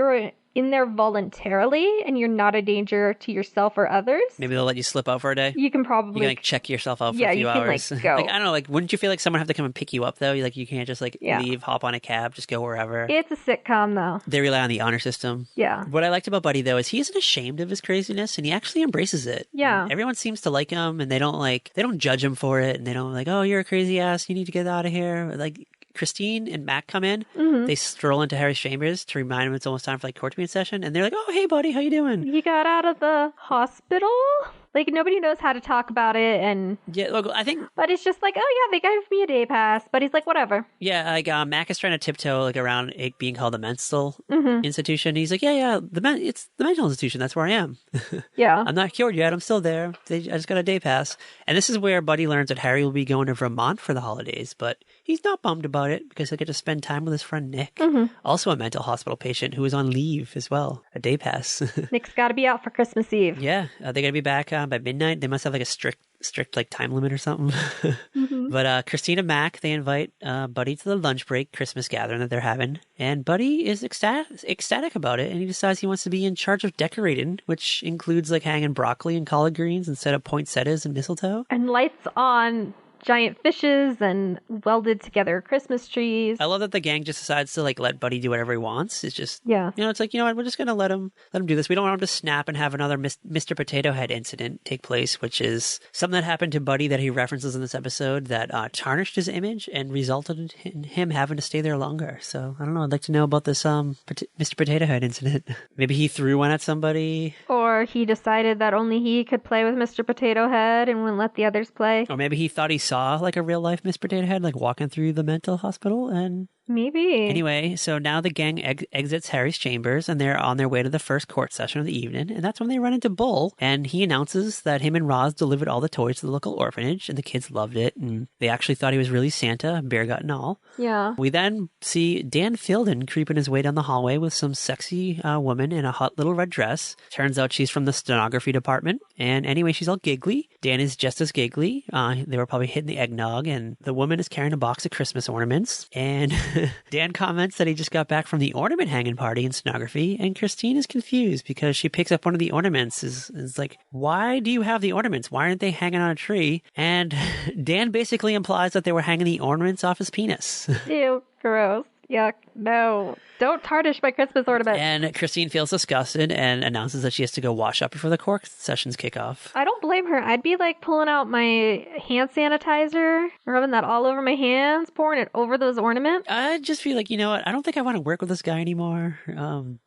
in there voluntarily and you're not a danger to yourself or others, Maybe they'll let you slip out for a day. you can probably You can like check yourself out for yeah, a few you can hours. like go. Like I don't know, like wouldn't you feel like someone have to come and pick you up though? Like you can't just like leave, hop on a cab, just go wherever. It's a sitcom though. They rely on the honor system. Yeah. What I liked about Buddy though is he isn't ashamed of his craziness and he actually embraces it. Yeah. And everyone seems to like him and they don't judge him for it and they don't like, oh, you're a crazy ass, you need to get out of here. Like Christine and Mac come in, they stroll into Harry's chambers to remind him it's almost time for like court meeting session, and they're like, "Oh, hey, buddy, how you doing?" He got out of the hospital. Like nobody knows how to talk about it, and yeah, look, I think, but it's just like, oh yeah, they gave me a day pass, but he's like, whatever. Yeah, like Mac is trying to tiptoe like around it being called a mental institution. He's like, yeah, it's the mental institution. That's where I am. Yeah, I'm not cured yet. I'm still there. I just got a day pass, and this is where Buddy learns that Harry will be going to Vermont for the holidays, but he's not bummed about it because he'll get to spend time with his friend Nick, also a mental hospital patient who is on leave as well, a day pass. Nick's got to be out for Christmas Eve. Yeah, they got to be back by midnight. They must have like a strict like time limit or something. But Christine and Mac, they invite Buddy to the lunch break Christmas gathering that they're having, and Buddy is ecstatic about it, and he decides he wants to be in charge of decorating, which includes like hanging broccoli and collard greens instead of poinsettias and mistletoe, and lights on giant fishes and welded together Christmas trees. I love that the gang just decides to like let Buddy do whatever he wants. It's just, it's like, you know what, we're just gonna let him do this. We don't want him to snap and have another Mr. Potato Head incident take place, which is something that happened to Buddy that he references in this episode that tarnished his image and resulted in him having to stay there longer. So I don't know, I'd like to know about this Mr. Potato Head incident. Maybe he threw one at somebody, or he decided that only he could play with Mr. Potato Head and wouldn't let the others play, or maybe he thought he saw like a real life Mr. Potato Head like walking through the mental hospital. And maybe anyway, so now the gang exits Harry's chambers and they're on their way to the first court session of the evening, and that's when they run into Bull, and he announces that him and Roz delivered all the toys to the local orphanage and the kids loved it and they actually thought he was really Santa, bear gut and all. Yeah. We then see Dan Fielding creeping his way down the hallway with some sexy woman in a hot little red dress. Turns out she's from the stenography department, and anyway, she's all giggly. Dan is just as giggly. They were probably hitting the eggnog, and the woman is carrying a box of Christmas ornaments, and Dan comments that he just got back from the ornament hanging party in stenography, and Christine is confused because she picks up one of the ornaments, is like, why do you have the ornaments? Why aren't they hanging on a tree? And Dan basically implies that they were hanging the ornaments off his penis. Ew, gross. Yuck. No. Don't tarnish my Christmas ornament. And Christine feels disgusted and announces that she has to go wash up before the court sessions kick off. I don't blame her. I'd be like pulling out my hand sanitizer, rubbing that all over my hands, pouring it over those ornaments. I'd just feel like, you know what? I don't think I want to work with this guy anymore.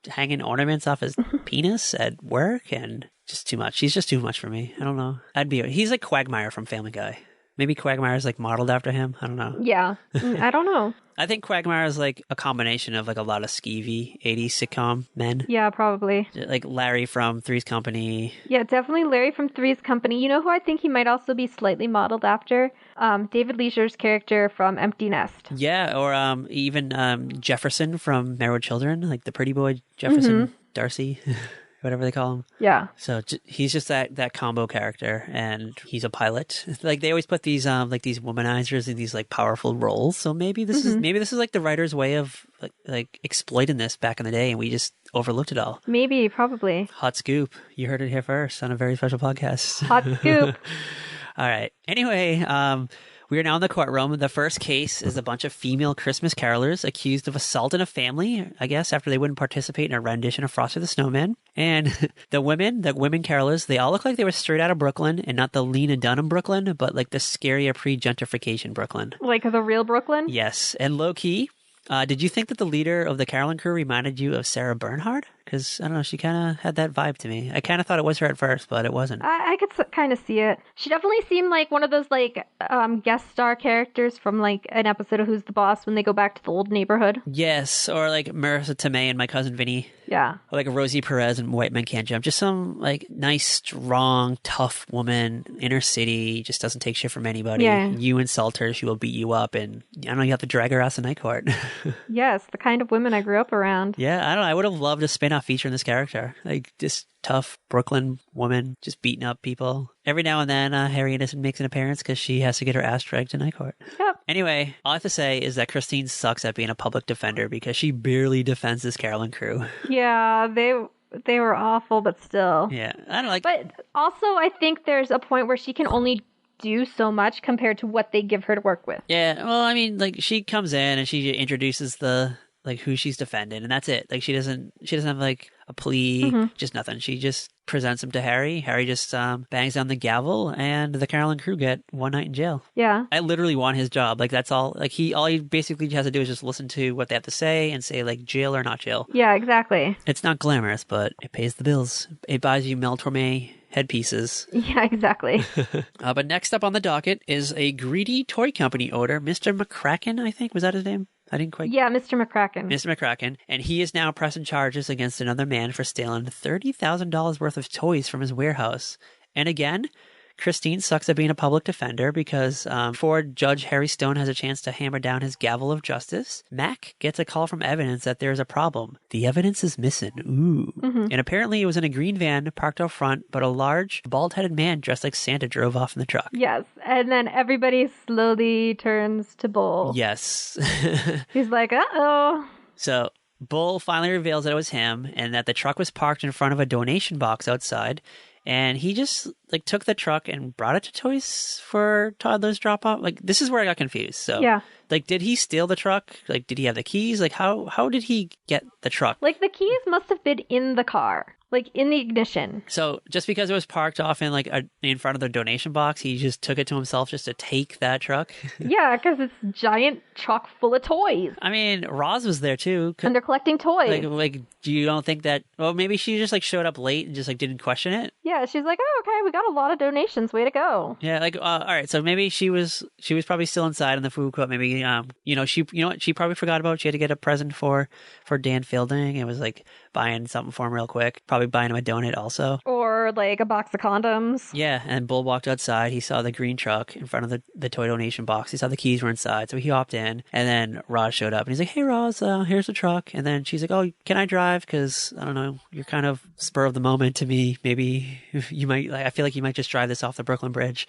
Hanging ornaments off his penis at work, and just too much. He's just too much for me. I don't know. He's like Quagmire from Family Guy. Maybe Quagmire's like modeled after him. I don't know. Yeah. I don't know. I think Quagmire is like a combination of like a lot of skeevy 80s sitcom men. Yeah, probably. Like Larry from Three's Company. Yeah, definitely Larry from Three's Company. You know who I think he might also be slightly modeled after? David Leisure's character from Empty Nest. Yeah, or even Jefferson from Married Children, like the pretty boy Jefferson Darcy. Whatever they call him. Yeah. So he's just that combo character, and he's a pilot. Like they always put these like these womanizers in these like powerful roles. So maybe this is like the writer's way of like exploiting this back in the day, and we just overlooked it all. Maybe, probably. Hot scoop! You heard it here first on a very special podcast. Hot scoop. All right. Anyway, we are now in the courtroom. The first case is a bunch of female Christmas carolers accused of assaulting a family, I guess, after they wouldn't participate in a rendition of Frosty the Snowman. And the women carolers, they all look like they were straight out of Brooklyn, and not the Lena Dunham Brooklyn, but like the scarier pre-gentrification Brooklyn. Like the real Brooklyn? Yes. And low-key, did you think that the leader of the caroling crew reminded you of Sarah Bernhardt? Because, I don't know, she kind of had that vibe to me. I kind of thought it was her at first, but it wasn't. I could kind of see it. She definitely seemed like one of those, like, guest star characters from, like, an episode of Who's the Boss when they go back to the old neighborhood. Yes, or, like, Marissa Tomei and My Cousin Vinny. Yeah. Or, like, Rosie Perez and White Men Can't Jump. Just some, like, nice, strong, tough woman, inner city, just doesn't take shit from anybody. Yeah. You insult her, she will beat you up, and, I don't know, you have to drag her ass to night court. Yes, the kind of women I grew up around. Yeah, I don't know, I would have loved a spin-off not featuring this character. Like, this tough Brooklyn woman just beating up people. Every now and then, Harry Innocent makes an appearance because she has to get her ass dragged to night court. Yep. Anyway, all I have to say is that Christine sucks at being a public defender because she barely defends this Carolyn crew. Yeah, they were awful, but still. Yeah, I don't like... But also, I think there's a point where she can only do so much compared to what they give her to work with. Yeah, well, I mean, like, she comes in and she introduces the... like who she's defending, and that's it. Like she doesn't have like a plea, just nothing. She just presents him to Harry. Harry just bangs down the gavel, and the Carolyn crew get one night in jail. Yeah, I literally want his job. Like that's all. Like all he basically has to do is just listen to what they have to say and say like jail or not jail. Yeah, exactly. It's not glamorous, but it pays the bills. It buys you Mel Torme headpieces. Yeah, exactly. But next up on the docket is a greedy toy company owner, Mr. McCracken. I think was that his name. I didn't quite... Yeah, Mr. McCracken. Mr. McCracken. And he is now pressing charges against another man for stealing $30,000 worth of toys from his warehouse. And again, Christine sucks at being a public defender because before Judge Harry Stone has a chance to hammer down his gavel of justice, Mac gets a call from evidence that there's a problem. The evidence is missing. Ooh. And apparently it was in a green van parked out front, but a large, bald-headed man dressed like Santa drove off in the truck. Yes, and then everybody slowly turns to Bull. Yes. He's like, uh-oh. So Bull finally reveals that it was him and that the truck was parked in front of a donation box outside. And he just like took the truck and brought it to Toys for Toddlers drop off. Like this is where I got confused. So yeah. Like, did he steal the truck? Like, did he have the keys? Like, how did he get the truck? Like, the keys must have been in the car. Like, in the ignition. So, just because it was parked off in, like, in front of the donation box, he just took it to himself just to take that truck? Yeah, because it's a giant truck full of toys. I mean, Roz was there, too. And they're collecting toys. Like, do you don't think that... Well, maybe she just, like, showed up late and just, like, didn't question it? Yeah, she's like, oh, okay, we got a lot of donations. Way to go. Yeah, like, all right, so maybe she was probably still inside in the food court. Maybe, she probably forgot about it. She had to get a present for Dan Fielding. It was, like, buying something for him real quick. Probably buying him a donut also. Or, like, a box of condoms. Yeah, and Bull walked outside. He saw the green truck in front of the toy donation box. He saw the keys were inside, so he hopped in. And then Roz showed up, and he's like, hey, Roz, here's the truck. And then she's like, oh, can I drive? Because, I don't know, you're kind of spur of the moment to me. Maybe you might, like, I feel like you might just drive this off the Brooklyn Bridge.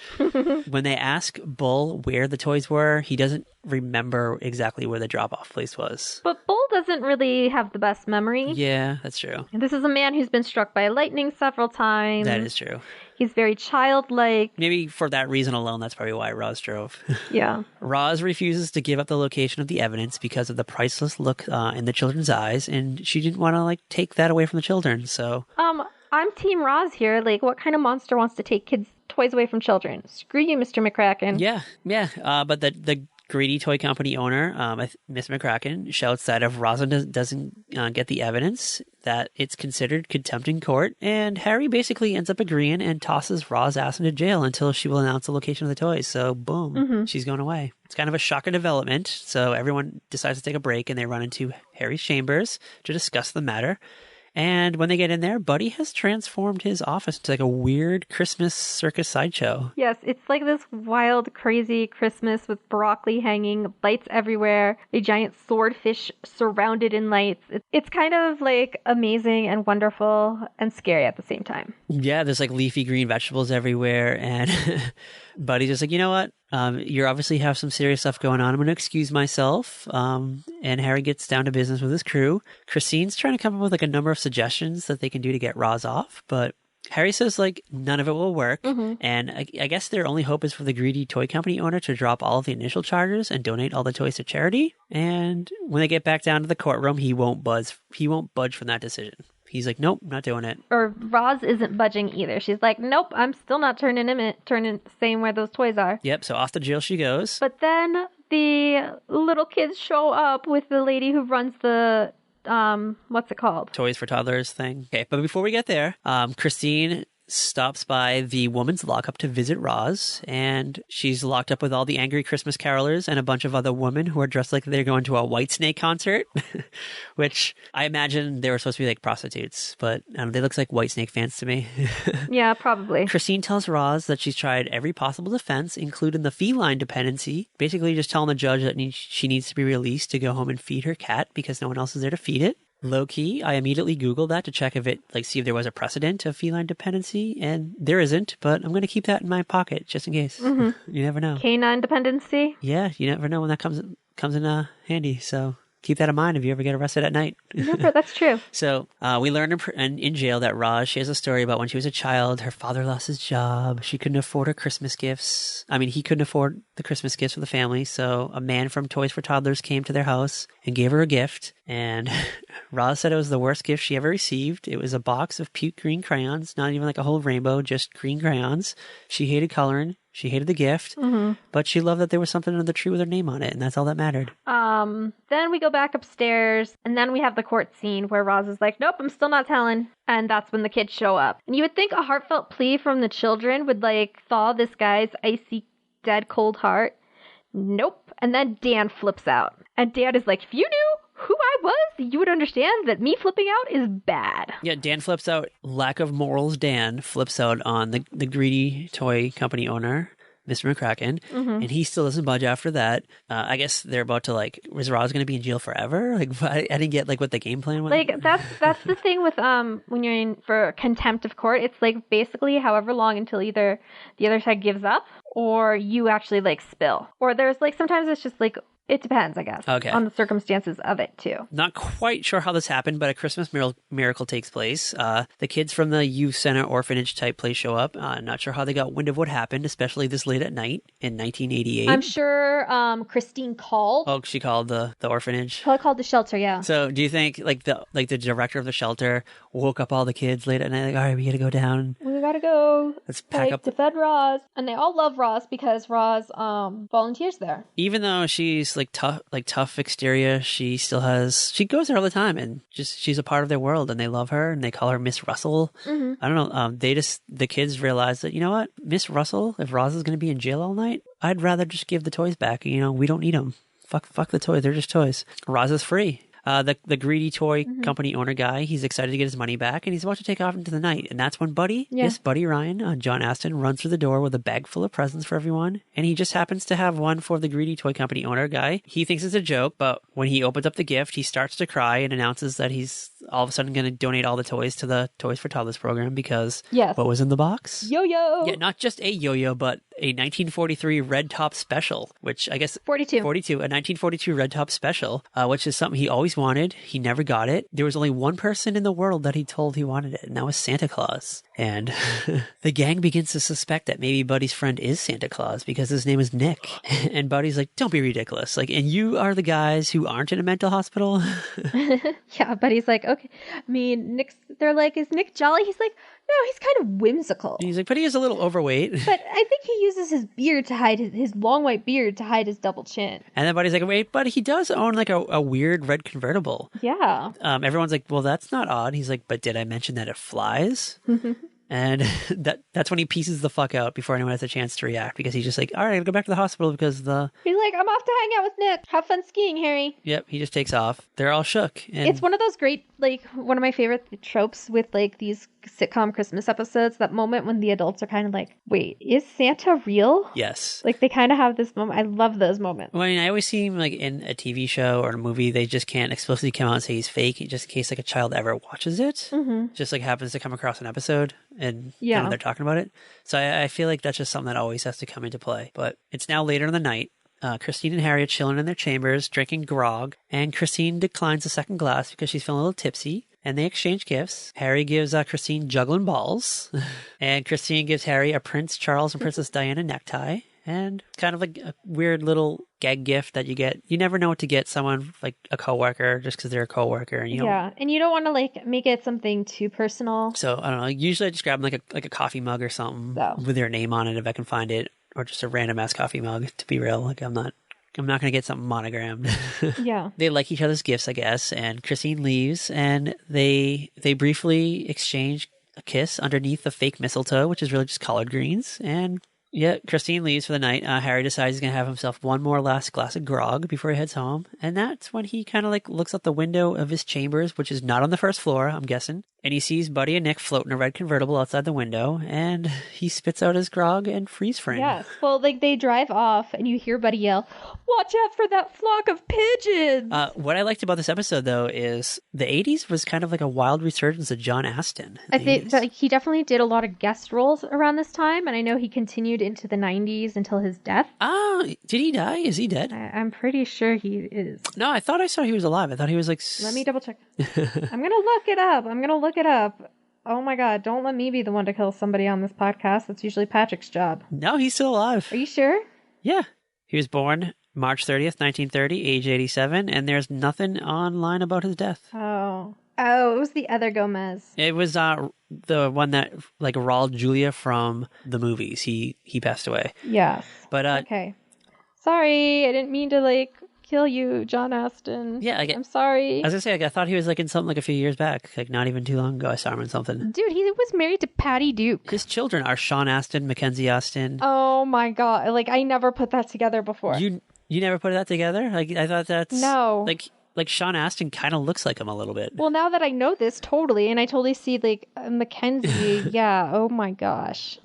When they ask Bull where the toys were, he doesn't remember exactly where the drop-off place was. But Bull doesn't really have the best memory. Yeah, that's true. This is a man who's been struck by lightning several times. That is true. He's very childlike. Maybe for that reason alone, that's probably why Roz drove. Yeah. Roz refuses to give up the location of the evidence because of the priceless look in the children's eyes, and she didn't want to, like, take that away from the children, so... I'm Team Roz here. Like, what kind of monster wants to take kids' toys away from children? Screw you, Mr. McCracken. Yeah. But the greedy toy company owner, Miss McCracken, shouts that if Rosalind doesn't get the evidence, that it's considered contempt in court, and Harry basically ends up agreeing and tosses Roz ass into jail until she will announce the location of the toys. So, boom, she's going away. It's kind of a shocking development, so everyone decides to take a break, and they run into Harry's chambers to discuss the matter. And when they get in there, Buddy has transformed his office into like a weird Christmas circus sideshow. Yes, it's like this wild, crazy Christmas with broccoli hanging, lights everywhere, a giant swordfish surrounded in lights. It's kind of like amazing and wonderful and scary at the same time. Yeah, there's like leafy green vegetables everywhere. And Buddy's just like, you know what? You obviously have some serious stuff going on. I'm going to excuse myself. And Harry gets down to business with his crew. Christine's trying to come up with like a number of suggestions that they can do to get Roz off, but Harry says like none of it will work. And I guess their only hope is for the greedy toy company owner to drop all of the initial charges and donate all the toys to charity. And when they get back down to the courtroom, he won't budge from that decision. He's like, nope, not doing it. Or Roz isn't budging either. She's like, nope, I'm still not saying where those toys are. Yep, so off to jail she goes. But then the little kids show up with the lady who runs the, what's it called? Toys for Toddlers thing. Okay, but before we get there, Christine stops by the woman's lockup to visit Roz, and she's locked up with all the angry Christmas carolers and a bunch of other women who are dressed like they're going to a Whitesnake concert, which I imagine they were supposed to be like prostitutes, but they look like Whitesnake fans to me. Yeah, probably. Christine tells Roz that she's tried every possible defense, including the feline dependency, basically just telling the judge that she needs to be released to go home and feed her cat because no one else is there to feed it. Low key, I immediately Googled that to check if it, like, see if there was a precedent of feline dependency, and there isn't, but I'm going to keep that in my pocket just in case. You never know. Canine dependency. Yeah, you never know when that comes in handy, so keep that in mind if you ever get arrested at night. Yeah, that's true. So we learned in jail that Roz, she has a story about when she was a child, her father lost his job. She couldn't afford her Christmas gifts. I mean, he couldn't afford the Christmas gifts for the family. So a man from Toys for Toddlers came to their house and gave her a gift. And Roz said it was the worst gift she ever received. It was a box of puke green crayons, not even like a whole rainbow, just green crayons. She hated coloring. She hated the gift, but she loved that there was something under the tree with her name on it, and that's all that mattered. Then we go back upstairs, and then we have the court scene where Roz is like, nope, I'm still not telling. And that's when the kids show up. And you would think a heartfelt plea from the children would, like, thaw this guy's icy, dead, cold heart. Nope. And then Dan flips out. And Dan is like, if you knew who I was, you would understand that me flipping out is bad. Yeah, Dan flips out. Lack of morals Dan flips out on the greedy toy company owner, Mr. McCracken, and he still doesn't budge after that. I guess they're about to, like, was Roz going to be in jail forever? Like, I didn't get, like, what the game plan was. Like, that's the thing with when you're in for contempt of court. It's, like, basically however long until either the other side gives up or you actually, like, spill. Or there's, like, sometimes it's just, like, it depends, I guess, on the circumstances of it, too. Not quite sure how this happened, but a Christmas miracle takes place. The kids from the youth center orphanage type place show up. Not sure how they got wind of what happened, especially this late at night in 1988. I'm sure Christine called. Oh, she called the orphanage? Probably called the shelter, yeah. So do you think like the director of the shelter woke up all the kids late at night, like, all right, we gotta go down. We gotta go. Let's pack up. Defend Roz. And they all love Roz because Roz volunteers there. Even though she's tough exterior, she goes there all the time, and just she's a part of their world, and they love her, and they call her Miss Russell. I don't know. The kids realize that, you know what, Miss Russell, if Roz is going to be in jail all night, I'd rather just give the toys back. You know, we don't need them. Fuck the toys. They're just toys. Roz is free. The greedy toy company owner guy, he's excited to get his money back, and he's about to take off into the night. And that's when Buddy Ryan, John Astin, runs through the door with a bag full of presents for everyone. And he just happens to have one for the greedy toy company owner guy. He thinks it's a joke, but when he opens up the gift, he starts to cry and announces that he's all of a sudden going to donate all the toys to the Toys for Toddlers program because what was in the box? Yo-yo! Yeah, not just a yo-yo, but a 1943 Red Top Special, which I guess... 42, a 1942 Red Top Special, which is something he always wanted. He never got it. There was only one person in the world that he told he wanted it, and that was Santa Claus. And the gang begins to suspect that maybe Buddy's friend is Santa Claus because his name is Nick. And Buddy's like, don't be ridiculous. Like, and you are the guys who aren't in a mental hospital? Yeah, Buddy's like, okay. I mean, they're like, is Nick jolly? He's like, no, he's kind of whimsical. And he's like, but he is a little overweight. But I think he uses his beard to hide his long white beard to hide his double chin. And then Buddy's like, wait, but he does own like a weird red convertible. Yeah. Everyone's like, well, that's not odd. He's like, but did I mention that it flies? And that's when he pieces the fuck out before anyone has a chance to react, because he's just like, all right, I'll go back to the hospital because he's like, I'm off to hang out with Nick. Have fun skiing, Harry. Yep, he just takes off. They're all shook. And it's one of those great, like, one of my favorite tropes with, like, these sitcom Christmas episodes, that moment when the adults are kind of like, wait, is Santa real? Yes. Like, they kind of have this moment. I love those moments. Well, I mean, I always see him, like, in a TV show or a movie, they just can't explicitly come out and say he's fake, just in case, like, a child ever watches it. Just, like, happens to come across an episode and they're talking about it. So I feel like that's just something that always has to come into play. But it's now later in the night. Christine and Harry are chilling in their chambers, drinking grog, and Christine declines a second glass because she's feeling a little tipsy. And they exchange gifts. Harry gives Christine juggling balls. And Christine gives Harry a Prince Charles and Princess Diana necktie. And kind of like a weird little gag gift that you get. You never know what to get someone, like a coworker, just because they're a coworker. And and you don't want to, like, make it something too personal. So, I don't know. Usually I just grab them like a coffee mug or something with their name on it if I can find it. Or just a random ass coffee mug, to be real. Like, I'm not going to get something monogrammed. They like each other's gifts, I guess. And Christine leaves, and they briefly exchange a kiss underneath the fake mistletoe, which is really just collard greens. And Christine leaves for the night. Harry decides he's going to have himself one more last glass of grog before he heads home. And that's when he kind of, like, looks out the window of his chambers, which is not on the first floor, I'm guessing. And he sees Buddy and Nick float in a red convertible outside the window, and he spits out his grog and freeze frame. Yes. Well, like they drive off, and you hear Buddy yell, "Watch out for that flock of pigeons!" What I liked about this episode, though, is the 80s was kind of like a wild resurgence of John Astin. I think that he definitely did a lot of guest roles around this time, and I know he continued into the 90s until his death. Ah, did he die? Is he dead? I'm pretty sure he is. No, I thought I saw he was alive. I thought he was like... Let me double check. I'm going to look it up. Oh my god, don't let me be the one to kill somebody on this podcast. That's usually Patrick's job. No, he's still alive. Are you sure? Yeah. He was born March 30th, 1930, age 87, and there's nothing online about his death. Oh, it was the other Gomez. It was the one that like Raul Julia from the movies. He passed away. Yes. But okay. Sorry, I didn't mean to like kill you, John Astin. Yeah, I'm sorry. I was gonna say, like, I thought he was like in something like a few years back, like not even too long ago. I saw him in something. Dude, he was married to Patty Duke. His children are Sean Astin, Mackenzie Astin. Oh my god! Like I never put that together before. You never put that together? Like I thought that's no. Like Sean Astin kind of looks like him a little bit. Well, now that I know this totally, and I totally see like Mackenzie. Yeah. Oh my gosh.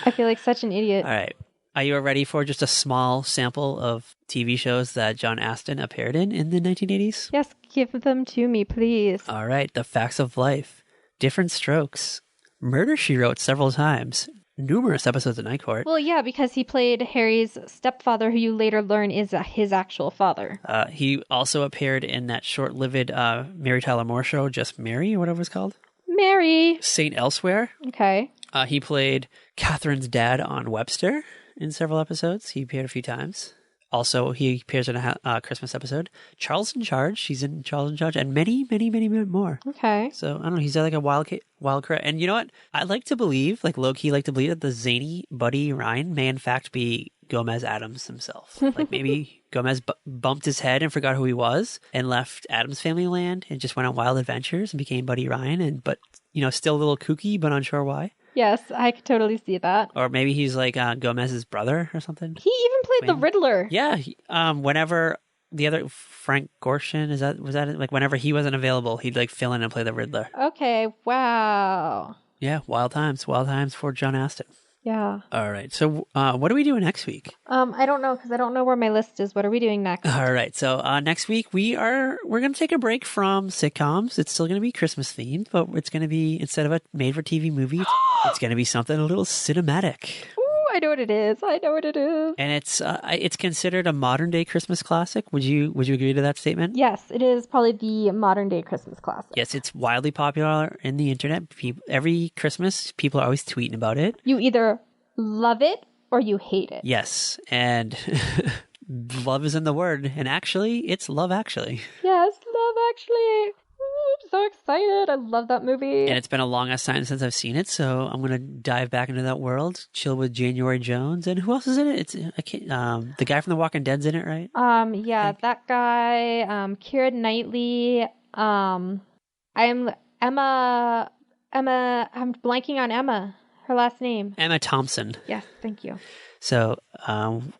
I feel like such an idiot. All right. Are you ready for just a small sample of TV shows that John Astin appeared in the 1980s? Yes, give them to me, please. All right. The Facts of Life, Different Strokes, Murder, She Wrote several times, numerous episodes of Night Court. Well, yeah, because he played Harry's stepfather, who you later learn is his actual father. He also appeared in that short-lived Mary Tyler Moore show, Just Mary, or whatever it's called. Mary. Saint Elsewhere. Okay. He played Catherine's dad on Webster in several episodes. He appeared a few times. Also, he appears in a Christmas episode. Charles in Charge. He's in Charles in Charge. And many, many, many more. Okay. So, I don't know. He's like a wild career. And you know what? I like to believe, like low-key like to believe that the zany Buddy Ryan may in fact be Gomez Addams himself. Like maybe Gomez bumped his head and forgot who he was and left Addams Family land and just went on wild adventures and became Buddy Ryan. But, still a little kooky, but unsure why. Yes, I could totally see that. Or maybe he's like Gomez's brother or something. He even played the Riddler. Yeah. Whenever the other Frank Gorshin, was that it? Like whenever he wasn't available, he'd like fill in and play the Riddler. Okay. Wow. Yeah. Wild times for John Astin. Yeah. All right. So what are we doing next week? I don't know because I don't know where my list is. What are we doing next? All right. So next week we're going to take a break from sitcoms. It's still going to be Christmas themed, but it's going to be, instead of a made for TV movie, it's going to be something a little cinematic. Ooh, I know what it is. And it's considered a modern day Christmas classic. Would you agree to that statement? Yes, it is probably the modern day Christmas classic. Yes, it's wildly popular in the internet. Every Christmas, people are always tweeting about it. You either love it or you hate it. Yes, and love is in the word. And actually, it's Love Actually. Yes, Love Actually. Ooh, I'm so excited. I love that movie. And it's been a long ass time since I've seen it, so I'm going to dive back into that world, chill with January Jones. And who else is in it? The guy from The Walking Dead's in it, right? Yeah, that guy, Keira Knightley. I'm blanking on Emma. Her last name. Emma Thompson. Yes, thank you. So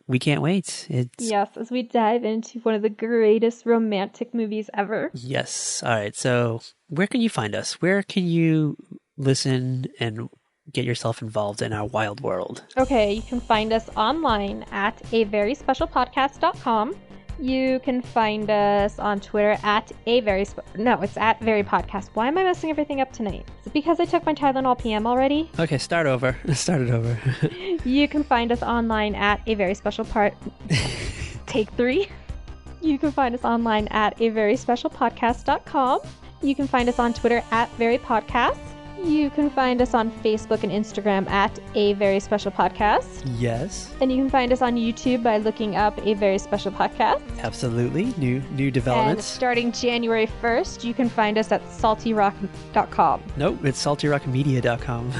we can't wait. Yes, as we dive into one of the greatest romantic movies ever. Yes. All right. So where can you find us? Where can you listen and get yourself involved in our wild world? Okay, you can find us online at averyspecialpodcast.com. You can find us on Twitter at it's at Very Podcast. Why am I messing everything up tonight? Is it because I took my Tylenol PM already? Okay, start over. Start it over. You can find us online at Take 3. You can find us online at averyspecialpodcast.com. You can find us on Twitter at Very Podcast. You can find us on Facebook and Instagram at A Very Special Podcast. Yes. And you can find us on YouTube by looking up A Very Special Podcast. Absolutely. New developments. And starting January 1st, you can find us at saltyrock.com. Nope, it's saltyrockmedia.com.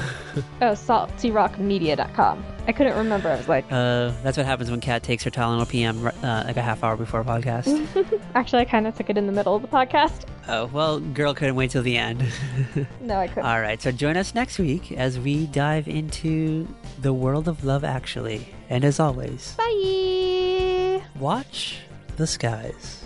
Oh, saltyrockmedia.com. I couldn't remember. I was like... that's what happens when Kat takes her Tylenol PM like a half hour before a podcast. Actually, I kind of took it in the middle of the podcast. Oh, well, girl couldn't wait till the end. No, I couldn't. All right, so join us next week as we dive into the world of Love Actually. And as always... Bye! Watch the skies.